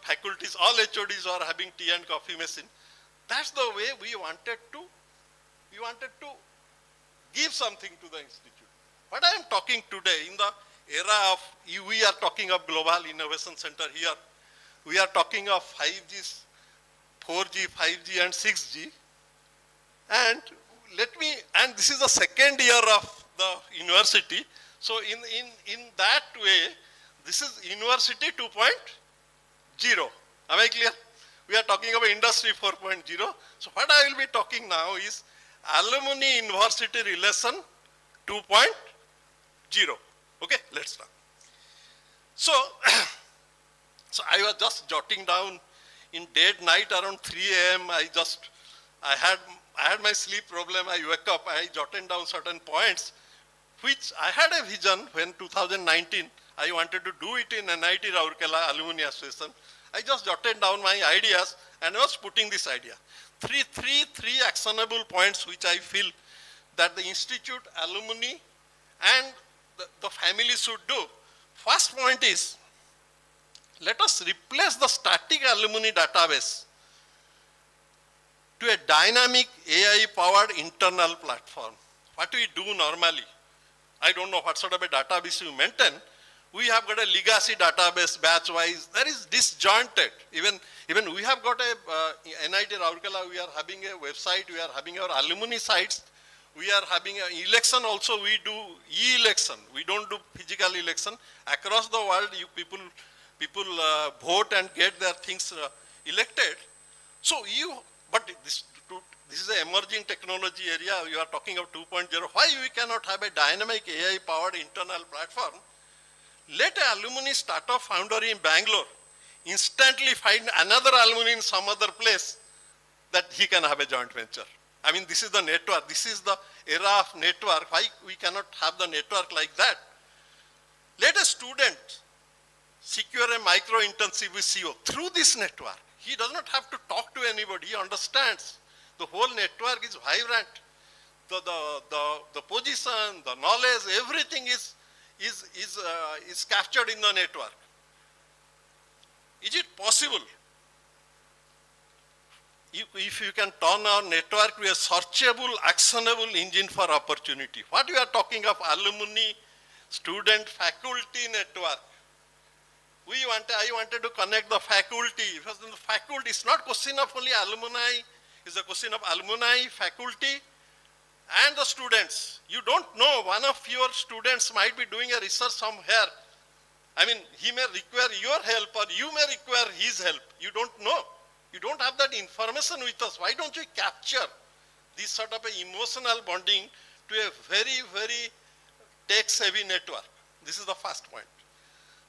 faculties. All HODs are having tea and coffee machine. That's the way we wanted to give something to the institute. What I am talking today, in the era of, we are talking of Global Innovation Center here. We are talking of 5G, 4G, 5G and 6G. And and this is the second year of the university. So in that way, this is University 2.0. Am I clear? We are talking about Industry 4.0. So what I will be talking now is Alumni University Relation 2.0. Okay, let's start. So, so I was just jotting down in dead night around 3 a.m. I had my sleep problem. I wake up, I jotted down certain points, which I had a vision when 2019, I wanted to do it in NIT Rourkela Alumni Association. I just jotted down my ideas and I was putting this idea. Three actionable points which I feel that the institute, alumni and the family should do. First point is, let us replace the static alumni database to a dynamic AI-powered internal platform. What we do normally, I don't know what sort of a database you maintain. We have got a legacy database batch-wise. That is disjointed. Even we have got a NIT Rourkela, we are having a website, we are having our alumni sites. We are having an election also, we do e-election. We don't do physical election. Across the world, people vote and get their things elected. So but this is an emerging technology area. You are talking of 2.0. Why we cannot have a dynamic AI-powered internal platform? Let an alumni startup founder in Bangalore instantly find another alumni in some other place that he can have a joint venture. I mean, this is the network. This is the era of network. Why we cannot have the network like that? Let a student secure a micro internship with CEO through this network. He does not have to talk to anybody. He understands. The whole network is vibrant. The position, the knowledge, everything is captured in the network. Is it possible? If you can turn our network to a searchable, actionable engine for opportunity. What we are talking of alumni, student, faculty network. I wanted to connect the faculty, because in the faculty, it's not question of only alumni, it's a question of alumni, faculty, and the students. You don't know, one of your students might be doing a research somewhere. I mean, he may require your help or you may require his help. You don't know. You don't have that information with us. Why don't you capture this sort of a emotional bonding to a very, very tech-savvy network? This is the first point.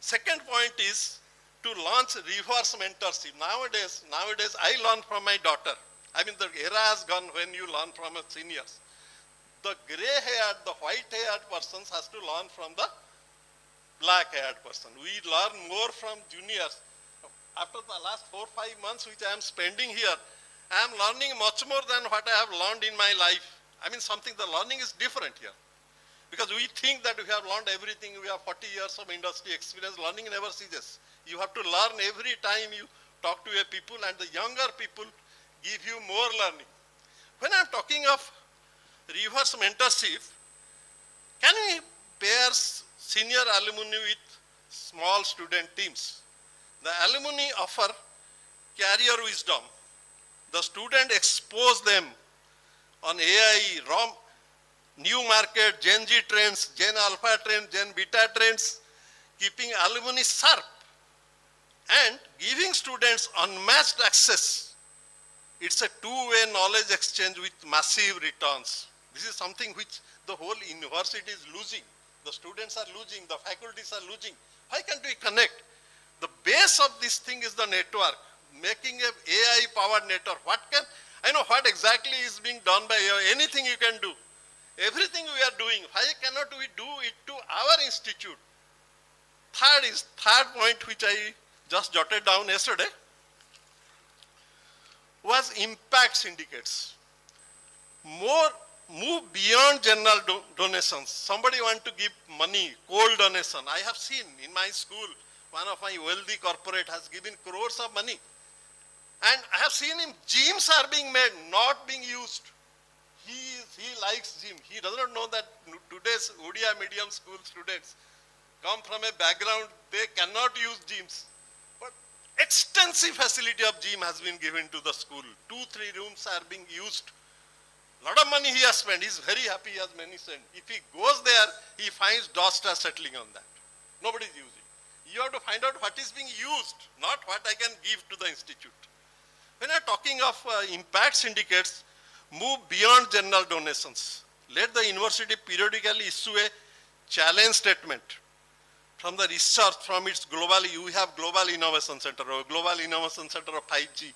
Second point is to launch reverse mentorship. Nowadays I learn from my daughter. I mean, the era has gone when you learn from a seniors. The gray-haired, the white-haired persons has to learn from the black-haired person. We learn more from juniors. After the last 4 or 5 months which I am spending here, I am learning much more than what I have learned in my life. I mean, the learning is different here. Because we think that we have learned everything, we have 40 years of industry experience, learning never ceases. You have to learn every time you talk to a people, and the younger people give you more learning. When I am talking of reverse mentorship, can we pair senior alumni with small student teams? The alumni offer career wisdom. The student expose them on AI, ROM, new market, Gen Z trends, Gen Alpha trends, Gen Beta trends, keeping alumni sharp and giving students unmatched access. It's a two-way knowledge exchange with massive returns. This is something which the whole university is losing. The students are losing, the faculties are losing. Why can't we connect? The base of this thing is the network, making an AI-powered network. I know what exactly is being done by AI, anything you can do. Everything we are doing, why cannot we do it to our institute? Third point which I just jotted down yesterday was impact syndicates. Move beyond general donations. Somebody want to give money, cold donation. I have seen in my school, one of my wealthy corporate has given crores of money. And I have seen him, gyms are being made, not being used. He likes gym. He does not know that today's Odia medium school students come from a background, they cannot use gyms. But extensive facility of gym has been given to the school. 2-3 rooms are being used. A lot of money he has spent. He's very happy he has money spent. If he goes there, he finds dust are settling on that. Nobody is using. You have to find out what is being used, not what I can give to the institute. When I'm talking of impact syndicates, move beyond general donations. Let the university periodically issue a challenge statement from the research, from its global, you have Global Innovation Center or Global Innovation Center of 5G.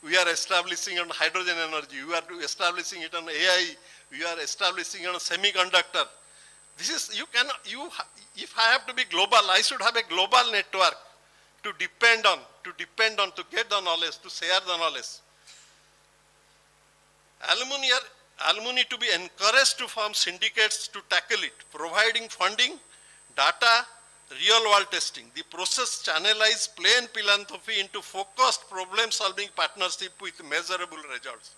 We are establishing on hydrogen energy. We are establishing it on AI. We are establishing on semiconductor. This is, if I have to be global, I should have a global network to depend on, to get the knowledge, to share the knowledge. Alumni to be encouraged to form syndicates to tackle it, providing funding, data, real-world testing. The process channelize plain philanthropy into focused problem-solving partnership with measurable results.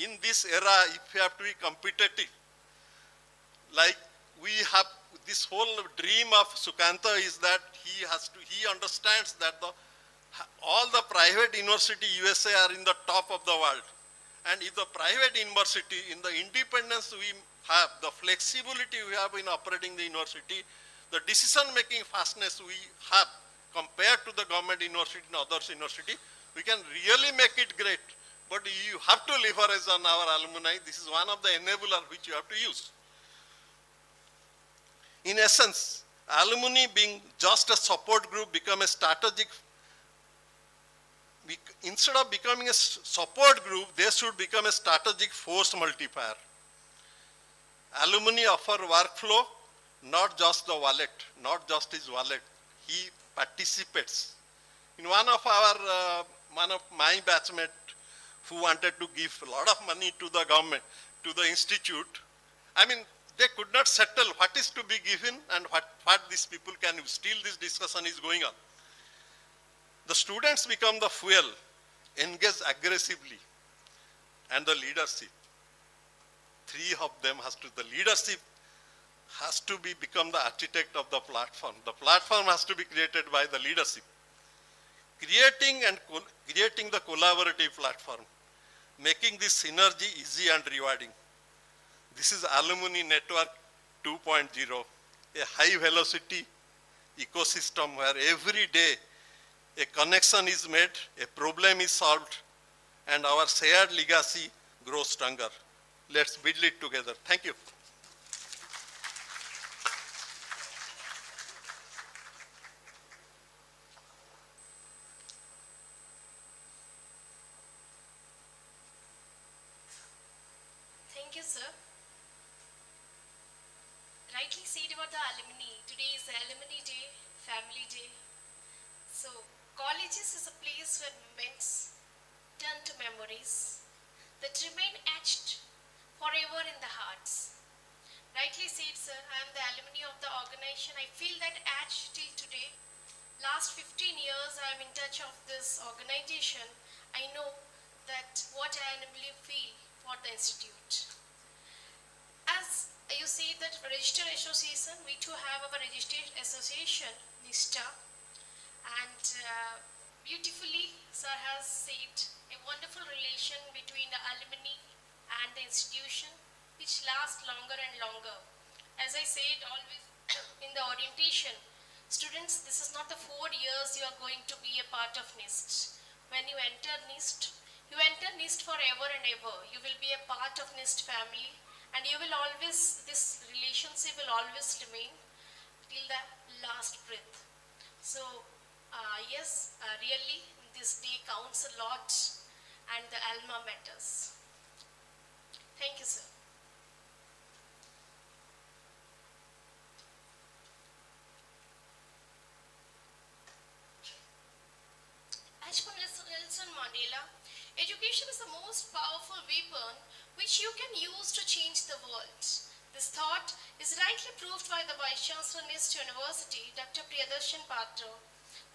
In this era, if you have to be competitive, like we have this whole dream of Sukanta is that he understands that all the private university USA are in the top of the world. And if the private university, in the independence we have, the flexibility we have in operating the university, the decision-making fastness we have compared to the government university and others university, we can really make it great. But you have to leverage on our alumni. This is one of the enablers which you have to use. In essence, alumni being just a support group become a strategic. Instead of becoming a support group, they should become a strategic force multiplier. Alumni offer workflow, not just the wallet, not just his wallet. He participates. In one of my batchmates who wanted to give a lot of money to the government, to the institute, I mean, they could not settle what is to be given and what these people can use. Still this discussion is going on. The students become the fuel, engage aggressively, and the leadership. Three of them the leadership has to become the architect of the platform. The platform has to be created by the leadership. Creating the collaborative platform, making this synergy easy and rewarding. This is Alumni Network 2.0, a high velocity ecosystem where every day a connection is made, a problem is solved, and our shared legacy grows stronger. Let's build it together. Thank you. Thank you, sir. Rightly said about the alumni. Today is the Alumni Day, Family Day. So, colleges is a place where moments turn to memories that remain etched forever in the hearts. Rightly said, sir. I am the alumni of the organization. I feel that etched till today. Last 15 years, I am in touch of this organization. I know that what I genuinely feel for the institute. As you see that registered association, we too have our registered association, NIST, and beautifully, sir has said a wonderful relation between the alumni and the institution, which lasts longer and longer. As I said always in the orientation, students, this is not the 4 years you are going to be a part of NIST. When you enter NIST forever and ever. You will be a part of NIST family, and you will always, this relationship will always remain till the last breath. So, yes, really, this day counts a lot, and the alma matters. Thank you, sir. As per Nelson Mandela, education is the most powerful weapon which you can use to change the world. This thought is rightly proved by the Vice Chancellor NIST University, Dr. Priyadarshan Patra.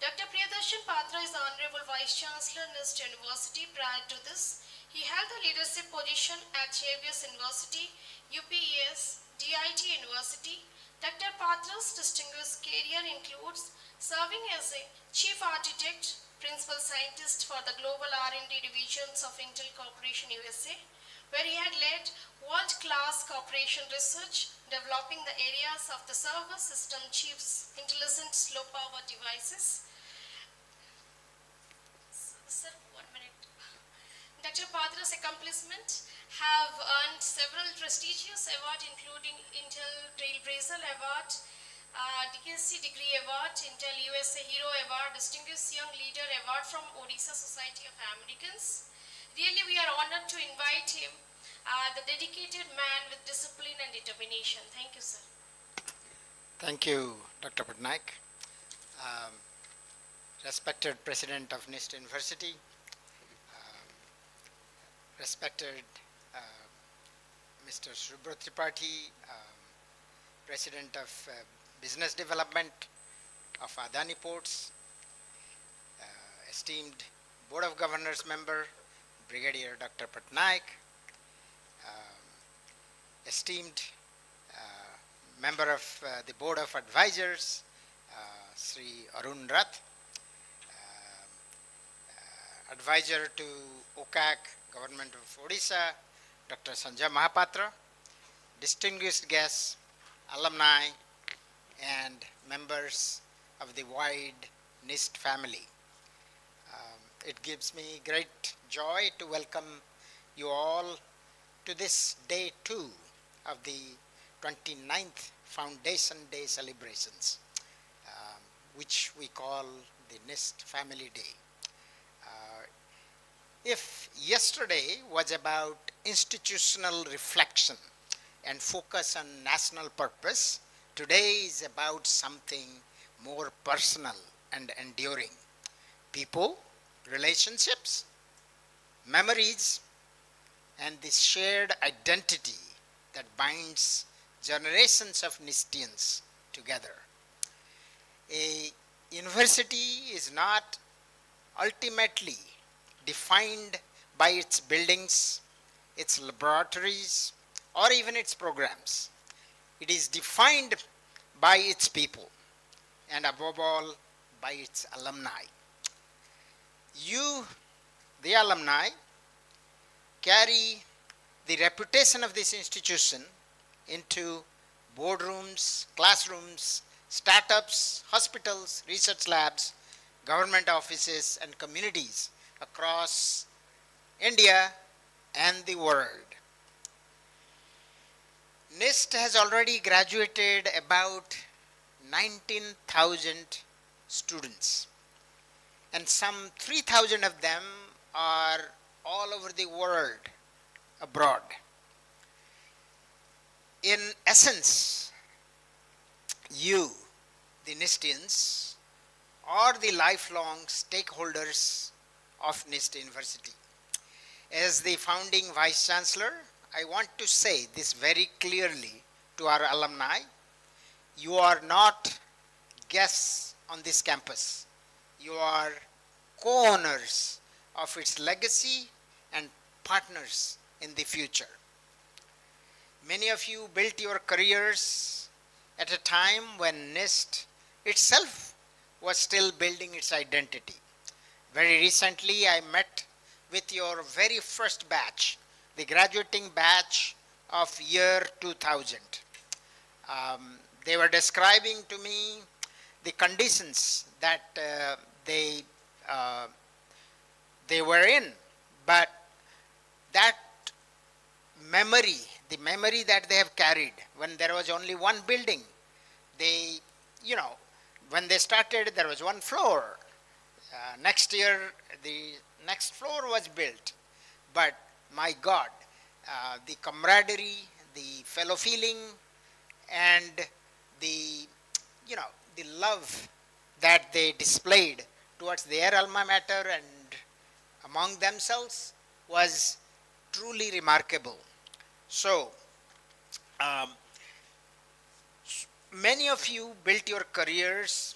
Dr. Priyadarshan Patra is the Honorable Vice Chancellor NIST University. Prior to this, he held the leadership position at Xavier's University, UPES, DIT University. Dr. Patra's distinguished career includes serving as a Chief Architect, Principal Scientist for the Global R&D Divisions of Intel Corporation USA, where he had led world-class corporation research, developing the areas of the server system chips, intelligent low-power devices. Sir, 1 minute. Dr. Patra's accomplishments have earned several prestigious awards, including Intel Trailblazer Award, DKC Degree Award, Intel USA Hero Award, Distinguished Young Leader Award from Odisha Society of Americans. Really, we are honored to invite him, the dedicated man with discipline and determination. Thank you, sir. Thank you, Dr. Patnaik. Respected President of NIST University, respected Mr. Subra Tripathi, President of Business Development of Adani Ports, esteemed Board of Governors member, Brigadier Dr. Patnaik, esteemed member of the Board of Advisors, Sri Arun Rath, advisor to OCAC, Government of Odisha, Dr. Sanjay Mahapatra, distinguished guests, alumni, and members of the wide NIST family. It gives me great joy to welcome you all to this day 2 of the 29th Foundation Day celebrations, which we call the NIST Family Day. If yesterday was about institutional reflection and focus on national purpose, today is about something more personal and enduring. People, relationships, memories, and this shared identity that binds generations of NISTians together. A university is not ultimately defined by its buildings, its laboratories, or even its programs. It is defined by its people, and above all, by its alumni. You, the alumni, carry the reputation of this institution into boardrooms, classrooms, startups, hospitals, research labs, government offices, and communities across India and the world. NIST has already graduated about 19,000 students, and some 3,000 of them are all over the world abroad. In essence, you, the NISTians, are the lifelong stakeholders of NIST University. As the founding Vice Chancellor, I want to say this very clearly to our alumni. You are not guests on this campus. You are co-owners of its legacy and partners in the future. Many of you built your careers at a time when NIST itself was still building its identity. Very recently, I met with your very first batch, the graduating batch of year 2000. They were describing to me the conditions that they were in, but that memory, the memory that they have carried when there was only one building, when they started there was one floor. Next year the next floor was built, but my God, the camaraderie, the fellow feeling, and the love that they displayed towards their alma mater and among themselves was truly remarkable. So, many of you built your careers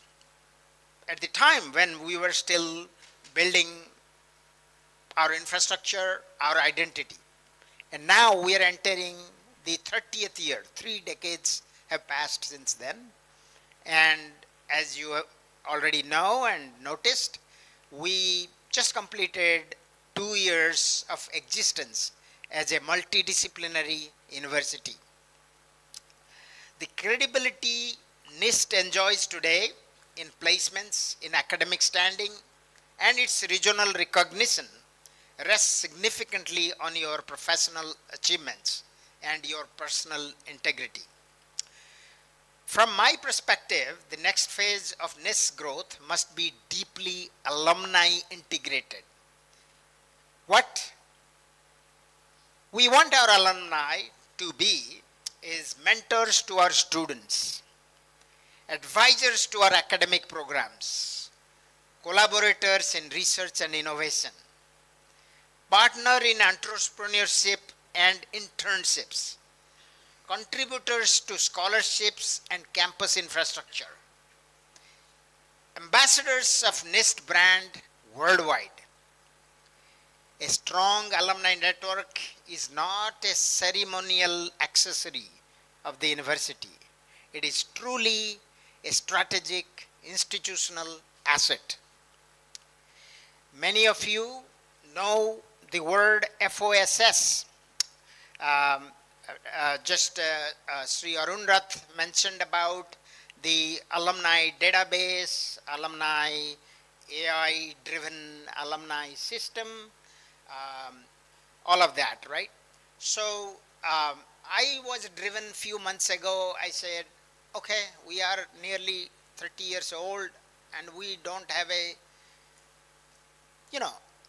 at the time when we were still building our infrastructure, our identity. And now we are entering the 30th year. 3 decades have passed since then. And as you already know and noticed, we just completed 2 years of existence as a multidisciplinary university. The credibility NIST enjoys today in placements, in academic standing, and its regional recognition rests significantly on your professional achievements and your personal integrity. From my perspective, the next phase of NIST's growth must be deeply alumni integrated. What we want our alumni to be is mentors to our students, advisors to our academic programs, collaborators in research and innovation, partner in entrepreneurship and internships, contributors to scholarships and campus infrastructure, ambassadors of NIST brand worldwide. A strong alumni network is not a ceremonial accessory of the university. It is truly a strategic institutional asset. Many of you know the word FOSS. Sri Arun Rath mentioned about the alumni database, alumni AI-driven alumni system, all of that, right? So I was driven few months ago. I said, okay, we are nearly 30 years old and we don't have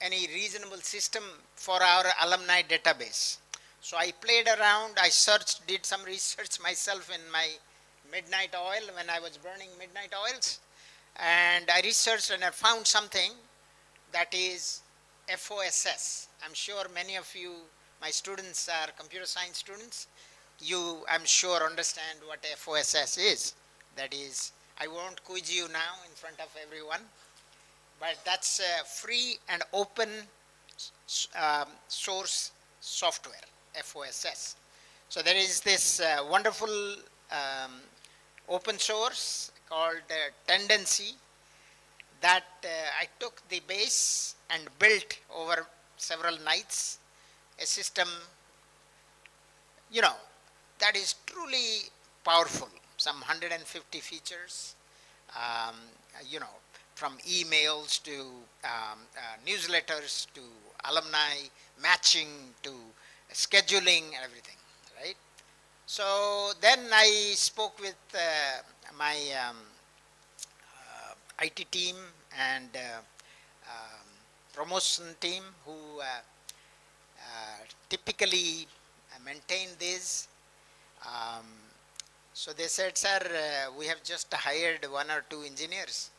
any reasonable system for our alumni database. So I played around, I searched, did some research myself in my midnight oil when I was burning midnight oils. And I researched and I found something that is FOSS. I'm sure many of you, my students are computer science students. You, I'm sure, understand what FOSS is. That is, I won't quiz you now in front of everyone, but that's free and open source software, FOSS. So there is this wonderful open source called Tendency that I took the base and built over several nights a system, that is truly powerful. Some 150 features, from emails to newsletters to alumni matching to scheduling and everything, right? So then I spoke with my IT team and promotion team who typically maintain this. So they said, sir, we have just hired 1 or 2 engineers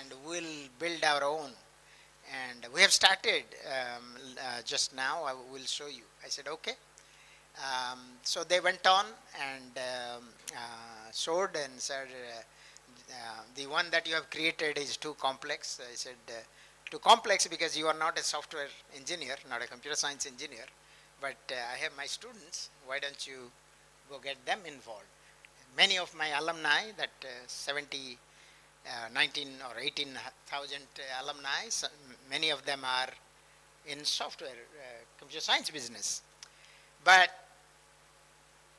and we'll build our own. And we have started just now, I will show you. I said, okay. So they went on and showed and said, the one that you have created is too complex. I said, too complex because you are not a software engineer, not a computer science engineer, but I have my students. Why don't you go get them involved? Many of my alumni, that 19 or 18,000 alumni, many of them are in software, computer science business. But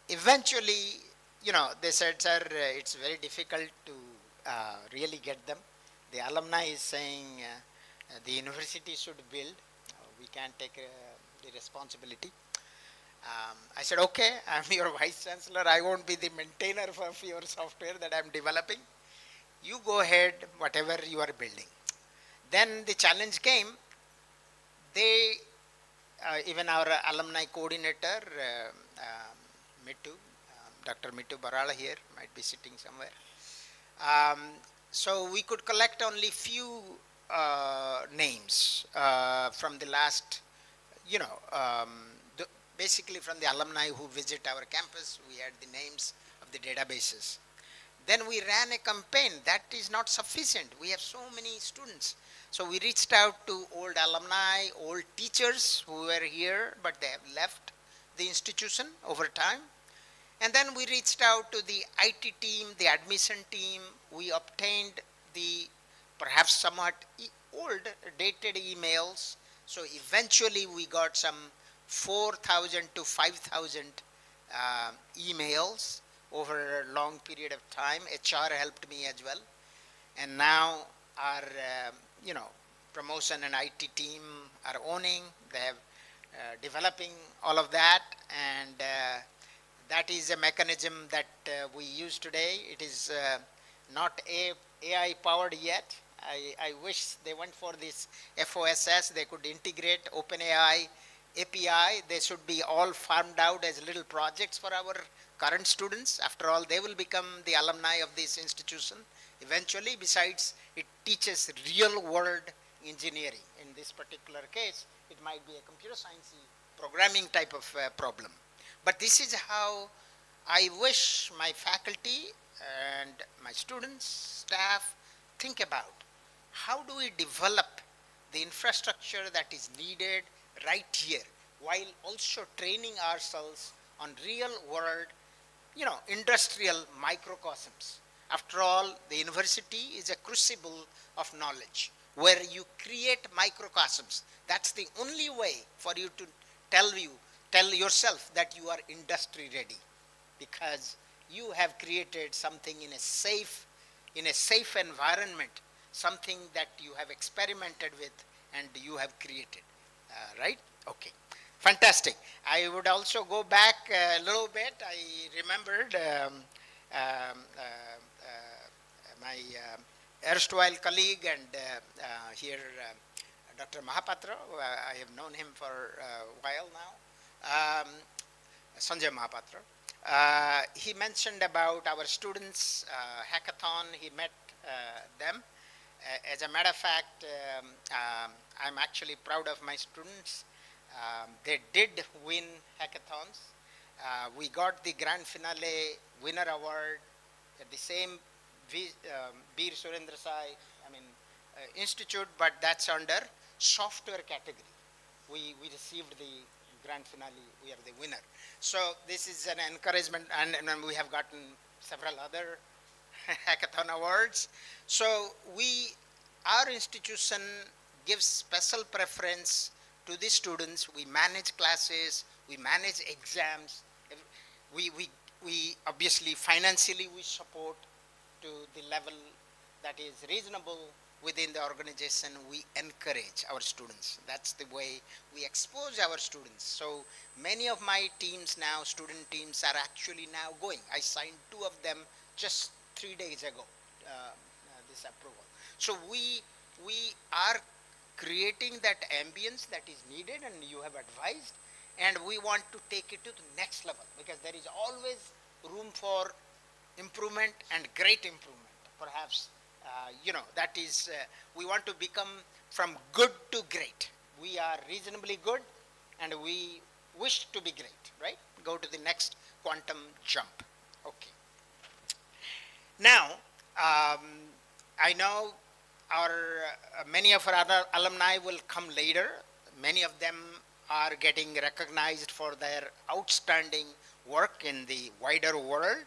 eventually, they said, sir, it's very difficult to really get them. The alumni is saying the university should build. We can't take the responsibility. I said, okay, I'm your vice chancellor. I won't be the maintainer of your software that I'm developing. You go ahead, whatever you are building. Then the challenge came. They, even our alumni coordinator, Mittu, Dr. Mittu Barala here, might be sitting somewhere. So we could collect only few names from the last, basically from the alumni who visit our campus. We had the names of the databases. Then we ran a campaign. That is not sufficient. We have so many students. So we reached out to old alumni, old teachers who were here, but they have left the institution over time. And then we reached out to the IT team, the admission team. We obtained the perhaps somewhat old dated emails. So eventually we got some 4,000 to 5,000 emails over a long period of time. HR helped me as well. And now our, promotion and IT team are owning. They have developing all of that. And that is a mechanism that we use today. It is not AI powered yet. I wish they went for this FOSS. They could integrate OpenAI API. They should be all farmed out as little projects for our current students. After all, they will become the alumni of this institution eventually. Besides, it teaches real world engineering. In this particular case, it might be a computer science programming type of problem. But this is how I wish my faculty and my students, staff, think about how do we develop the infrastructure that is needed right here, while also training ourselves on real world, industrial microcosms. After all, the university is a crucible of knowledge where you create microcosms. That's the only way for you to tell yourself that you are industry ready, because you have created something in a safe environment, something that you have experimented with and you have created, right? Okay, fantastic. I would also go back a little bit. I remembered my erstwhile colleague and here, Dr. Mahapatra. I have known him for a while now. Sanjay Mahapatra. He mentioned about our students' hackathon. He met them. As a matter of fact, I'm actually proud of my students. They did win hackathons. We got the grand finale winner award at the same Veer Surendra Sai, institute, but that's under software category. We received the grand finale, we are the winner. So this is an encouragement, and we have gotten several other hackathon awards. So our institution gives special preference to the students. We manage classes, we manage exams. We obviously financially we support to the level that is reasonable within the organization. We encourage our students. That's the way we expose our students. So many of my teams now, student teams, are actually now going. I signed 2 of them just 3 days ago, this approval. So we are creating that ambience that is needed, and you have advised, and we want to take it to the next level, because there is always room for improvement and great improvement. Perhaps, that is, we want to become from good to great. We are reasonably good, and we wish to be great, right? Go to the next quantum jump. Okay. Now, I know many of our other alumni will come later. Many of them are getting recognized for their outstanding work in the wider world.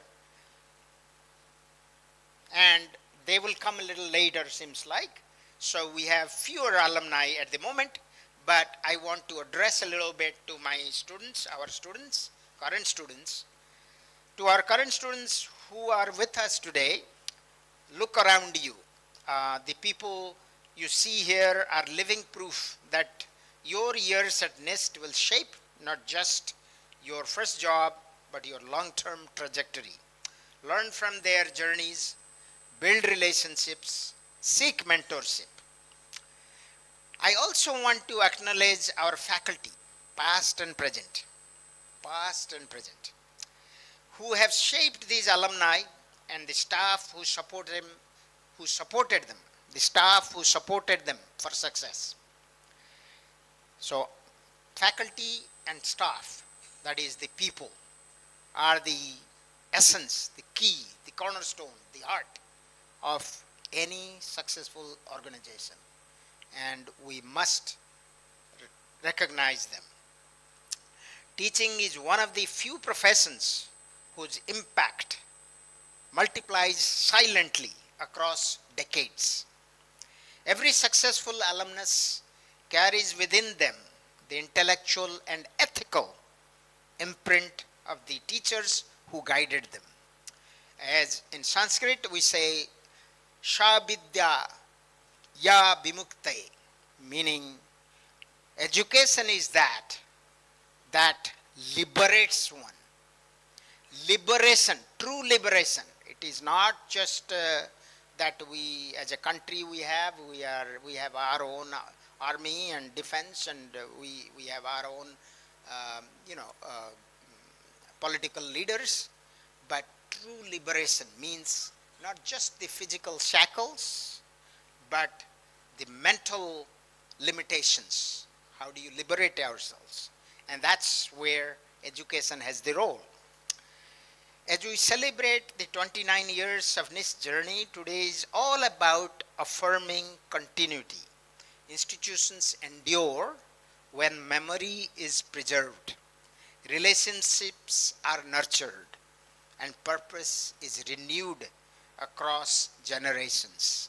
And they will come a little later, seems like. So we have fewer alumni at the moment, but I want to address a little bit to my students, our students, current students. To our current students who are with us today, look around you. The people you see here are living proof that your years at NIST will shape not just your first job, but your long-term trajectory. Learn from their journeys, build relationships, seek mentorship. I also want to acknowledge our faculty, past and present, who have shaped these alumni, and the staff who supported them, the staff who supported them for success. So faculty and staff, that is the people, are the essence, the key, the cornerstone, the heart of any successful organization, and we must recognize them. Teaching is one of the few professions whose impact multiplies silently across decades. Every successful alumnus carries within them the intellectual and ethical imprint of the teachers who guided them. As in Sanskrit we say, Shabidya ya bimuktaye, meaning education is that liberates one. Liberation, true liberation. It is not just that we, as a country, we have our own army and defense, and we have our own, political leaders. But true liberation means not just the physical shackles, but the mental limitations. How do you liberate ourselves? And that's where education has the role. As we celebrate the 29 years of NIST journey, today is all about affirming continuity. Institutions endure when memory is preserved, relationships are nurtured, and purpose is renewed across generations.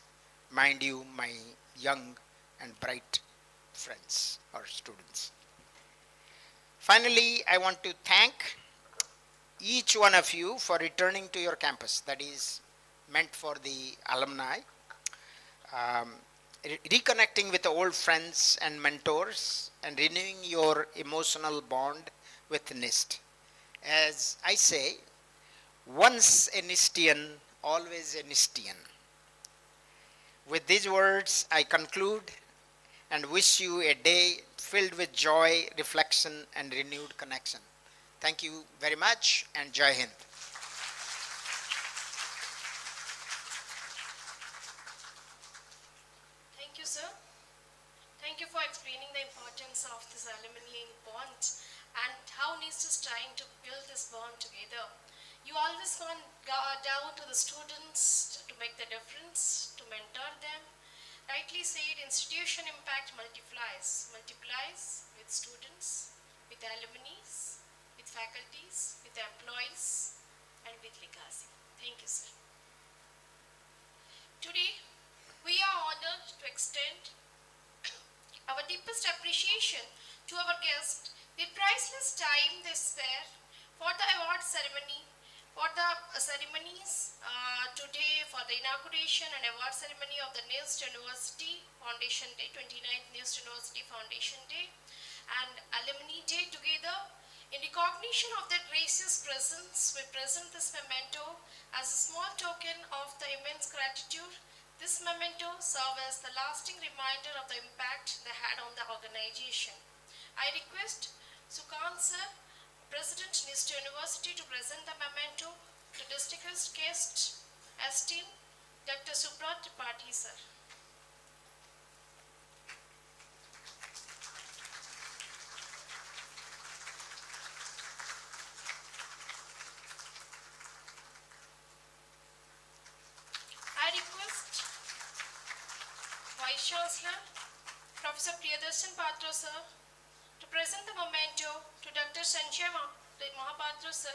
Mind you, my young and bright friends or students. Finally, I want to thank each one of you for returning to your campus, that is meant for the alumni, reconnecting with old friends and mentors, and renewing your emotional bond with NIST. As I say, once a NISTian, always a NISTian. With these words, I conclude and wish you a day filled with joy, reflection, and renewed connection. Thank you very much, and Jai Hind. Thank you, sir. Thank you for explaining the importance of this alumni bond and how NIST is trying to build this bond together. You always gone down to the students to make the difference, to mentor them. Rightly said, institution impact multiplies with students, with alumni, with faculties, with employees, and with legacy. Thank you, sir. Today, we are honored to extend our deepest appreciation to our guests, the priceless time they spare for the award ceremony, for the ceremonies today, for the inauguration and award ceremony of the NIST University Foundation Day, 29th NIST University Foundation Day, and Alumni Day together. In recognition of their gracious presence, we present this memento as a small token of the immense gratitude. This memento serves as the lasting reminder of the impact they had on the organization. I request Sukant sir, President NIST University, to present the memento to distinguished guest, esteemed Dr. Subrat Tripathi sir. I request Vice Chancellor, Professor Priyadarshan Patra sir, to present the memento to Dr. Sanjay Mahapatra sir.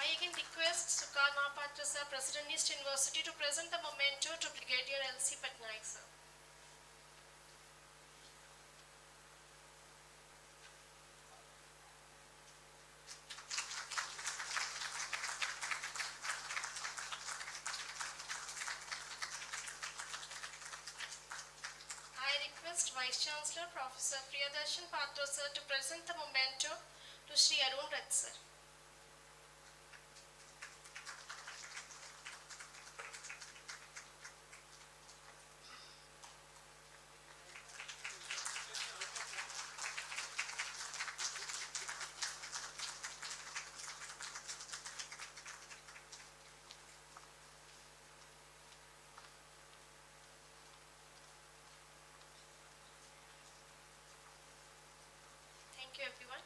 I again request Sukant Mahapatra sir, President NIST University, to present the memento to Brigadier L.C. Patnaik sir. I request Vice Chancellor Professor Priyadarshan Patra sir to present the memento to Sri Arun Rath sir. Thank you, everyone.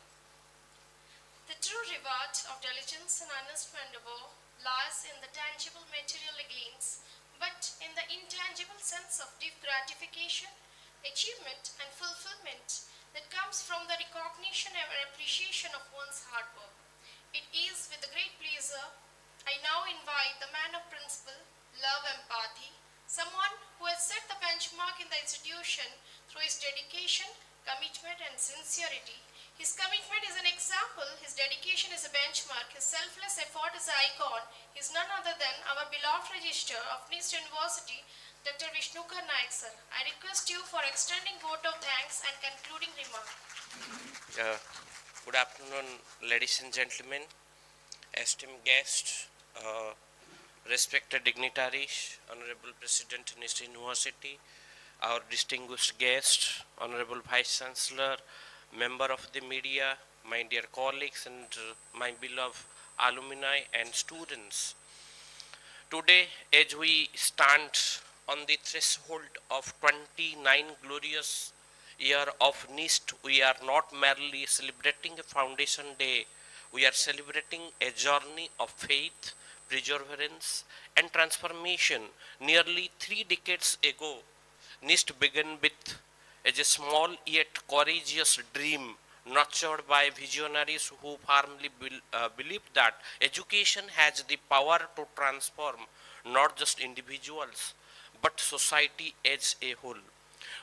The true reward of diligence and honest endeavor lies in the tangible material gains, but in the intangible sense of deep gratification, achievement, and fulfillment that comes from the recognition and appreciation of one's hard work. It is with great pleasure I now invite the man of principle, love, empathy, someone who has set the benchmark in the institution through his dedication, commitment, and sincerity. His commitment is an example, his dedication is a benchmark, his selfless effort is an icon. He is none other than our beloved Registrar of NIST University, Dr. Vishnukar Naik sir. I request you for extending vote of thanks and concluding remark. Good afternoon, ladies and gentlemen, esteemed guests, respected dignitaries, Honorable President NIST University, our distinguished guest, Honorable Vice Chancellor, member of the media, my dear colleagues and my beloved alumni and students. Today, as we stand on the threshold of 29 glorious year of NIST, we are not merely celebrating a foundation day, we are celebrating a journey of faith, perseverance, and transformation. Nearly 3 decades ago, NIST began with as a small yet courageous dream nurtured by visionaries who firmly believe that education has the power to transform not just individuals but society as a whole.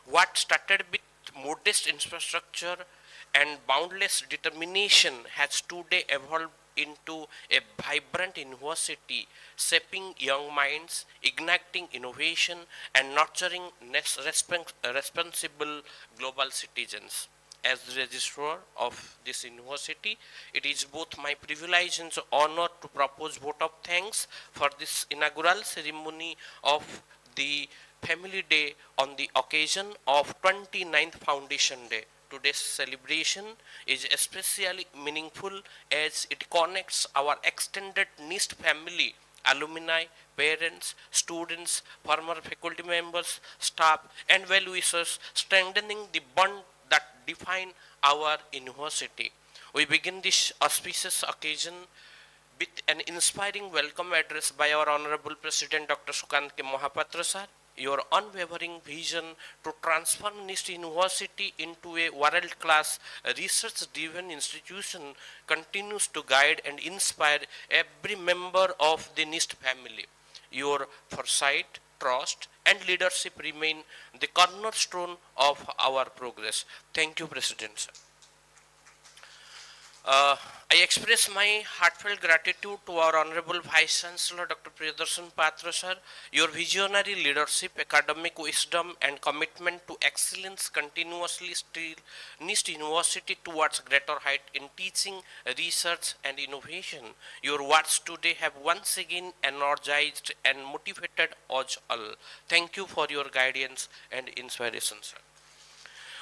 What started with modest infrastructure and boundless determination has today evolved into a vibrant university, shaping young minds, igniting innovation, and nurturing responsible global citizens. As the registrar of this university, it is both my privilege and honor to propose vote of thanks for this inaugural ceremony of the Family Day on the occasion of 29th Foundation Day today's celebration is especially meaningful as it connects our extended NIST family, alumni, parents, students, former faculty members, staff, and well-wishers, strengthening the bond that define our university. We begin this auspicious occasion with an inspiring welcome address by our Honorable President Dr. Sukant Mahapatra sir. Your unwavering vision to transform NIST University into a world-class research-driven institution continues to guide and inspire every member of the NIST family. Your foresight, trust, and leadership remain the cornerstone of our progress. Thank you, President sir. I express my heartfelt gratitude to our Honorable Vice Chancellor Dr. Priyadarshan Patra sir. Your visionary leadership, academic wisdom, and commitment to excellence continuously steer NIST University towards greater height in teaching, research, and innovation. Your words today have once again energized and motivated us all. Thank you for your guidance and inspiration, sir.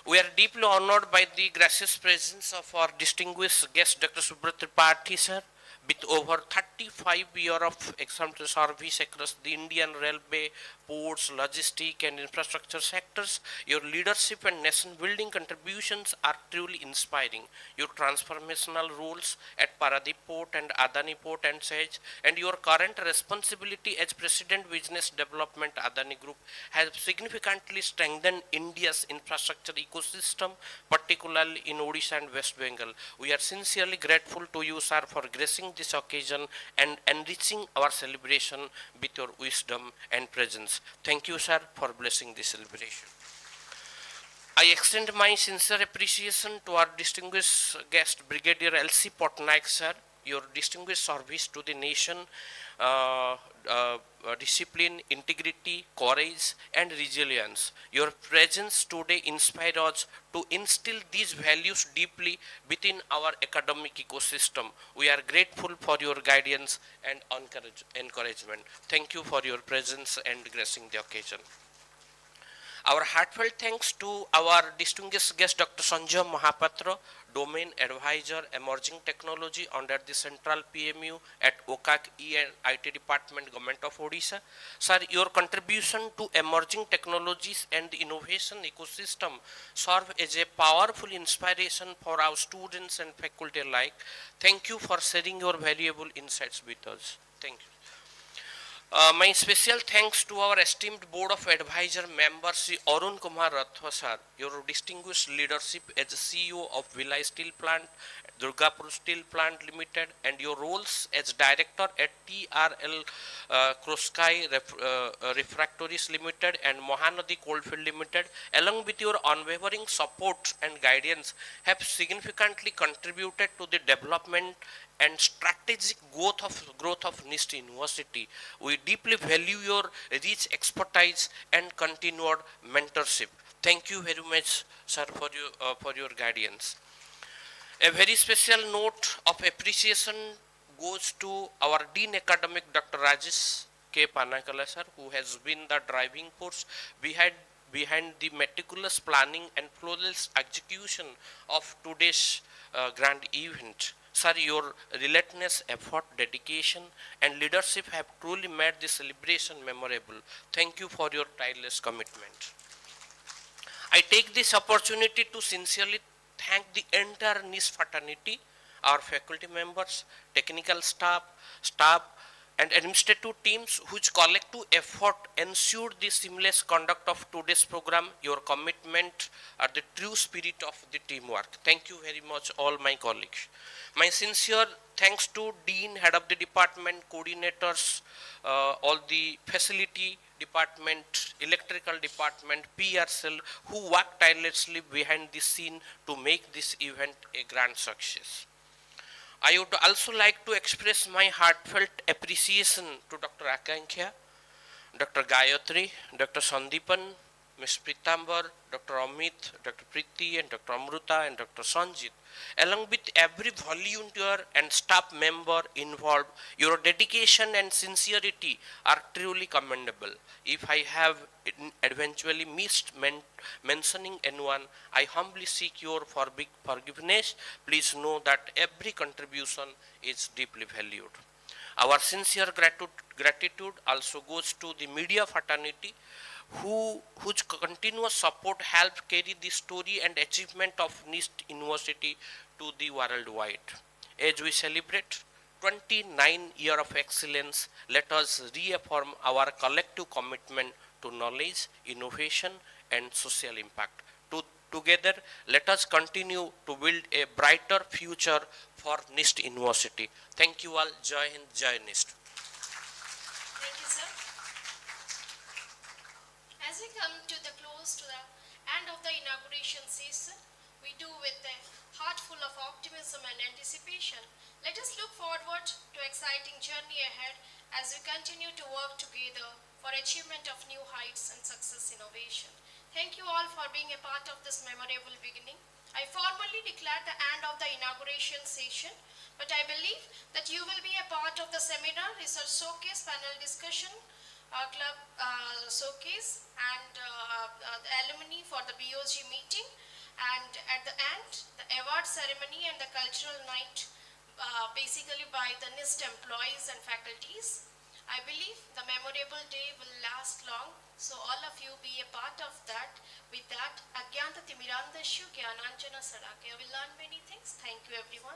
We are deeply honored by the gracious presence of our distinguished guest, Dr. Subrat Tripathi, sir. With over 35 years of exemplary service across the Indian railway, ports, logistic, and infrastructure sectors, your leadership and nation-building contributions are truly inspiring. Your transformational roles at Paradip Port and Adani Port and Sage, and your current responsibility as President Business Development Adani Group have significantly strengthened India's infrastructure ecosystem, particularly in Odisha and West Bengal. We are sincerely grateful to you, sir, for gracing this occasion and enriching our celebration with your wisdom and presence. Thank you, sir, for blessing this celebration. I extend my sincere appreciation to our distinguished guest, Brigadier L.C. Patnaik, sir. Your distinguished service to the nation, discipline, integrity, courage, and resilience. Your presence today inspired us to instill these values deeply within our academic ecosystem. We are grateful for your guidance and encouragement. Thank you for your presence and gracing the occasion. Our heartfelt thanks to our distinguished guest, Dr. Sanjay Mahapatra, Domain Advisor, Emerging Technology under the Central PMU at OCAC E&IT Department, Government of Odisha. Sir, your contribution to emerging technologies and the innovation ecosystem serve as a powerful inspiration for our students and faculty alike. Thank you for sharing your valuable insights with us. Thank you. My special thanks to our esteemed Board of Advisor member, Sri Arun Kumar Rathwa sir. Your distinguished leadership as CEO of Vilai Steel Plant, Durgapur Steel Plant Limited, and your roles as Director at TRL Kroskai Refractories Limited and Mahanadi Coalfield Limited, along with your unwavering support and guidance, have significantly contributed to the development and strategic growth of NIST University. We deeply value your rich expertise and continued mentorship. Thank you very much, sir, for your guidance. A very special note of appreciation goes to our Dean Academic, Dr. Rajesh K. Panakala, sir, who has been the driving force behind the meticulous planning and flawless execution of today's grand event. Sir, your relentless effort, dedication, and leadership have truly made this celebration memorable. Thank you for your tireless commitment. I take this opportunity to sincerely thank the entire NIST fraternity, our faculty members, technical staff, and administrative teams whose collective effort ensured the seamless conduct of today's program. Your commitment are the true spirit of the teamwork. Thank you very much, all my colleagues. My sincere thanks to Dean, Head of the Department, coordinators, all the facility department, electrical department, PR cell, who worked tirelessly behind the scene to make this event a grand success. I would also like to express my heartfelt appreciation to Dr. Akanksha, Dr. Gayatri, Dr. Sandeepan, Ms. Pritambar, Dr. Amit, Dr. Priti, and Dr. Amruta, and Dr. Sanjit, along with every volunteer and staff member involved. Your dedication and sincerity are truly commendable. If I have eventually missed mentioning anyone, I humbly seek your forgiveness. Please know that every contribution is deeply valued. Our sincere gratitude also goes to the media fraternity whose continuous support helped carry the story and achievement of NIST University to the worldwide. As we celebrate 29 years of excellence, let us reaffirm our collective commitment to knowledge, innovation, and social impact. Together, let us continue to build a brighter future for NIST University. Thank you all. Jai Hind, Jai NIST. Thank you, sir. As we come to the close to the end of the inauguration season, we do with a heart full of optimism and anticipation. Let us look forward to exciting journey ahead as we continue to work together for achievement of new heights and success innovation. Thank you all for being a part of this memorable beginning. I formally declare the end of the inauguration session, but I believe that you will be a part of the seminar, research showcase, panel discussion, club showcase, and the alumni for the BOG meeting, and at the end, the award ceremony and the cultural night, basically by the NIST employees and faculties. I believe the memorable day will last long, so all of you be a part of that. With that, Agyanta Timirandashu Gyananjana Sarake. I will learn many things. Thank you, everyone.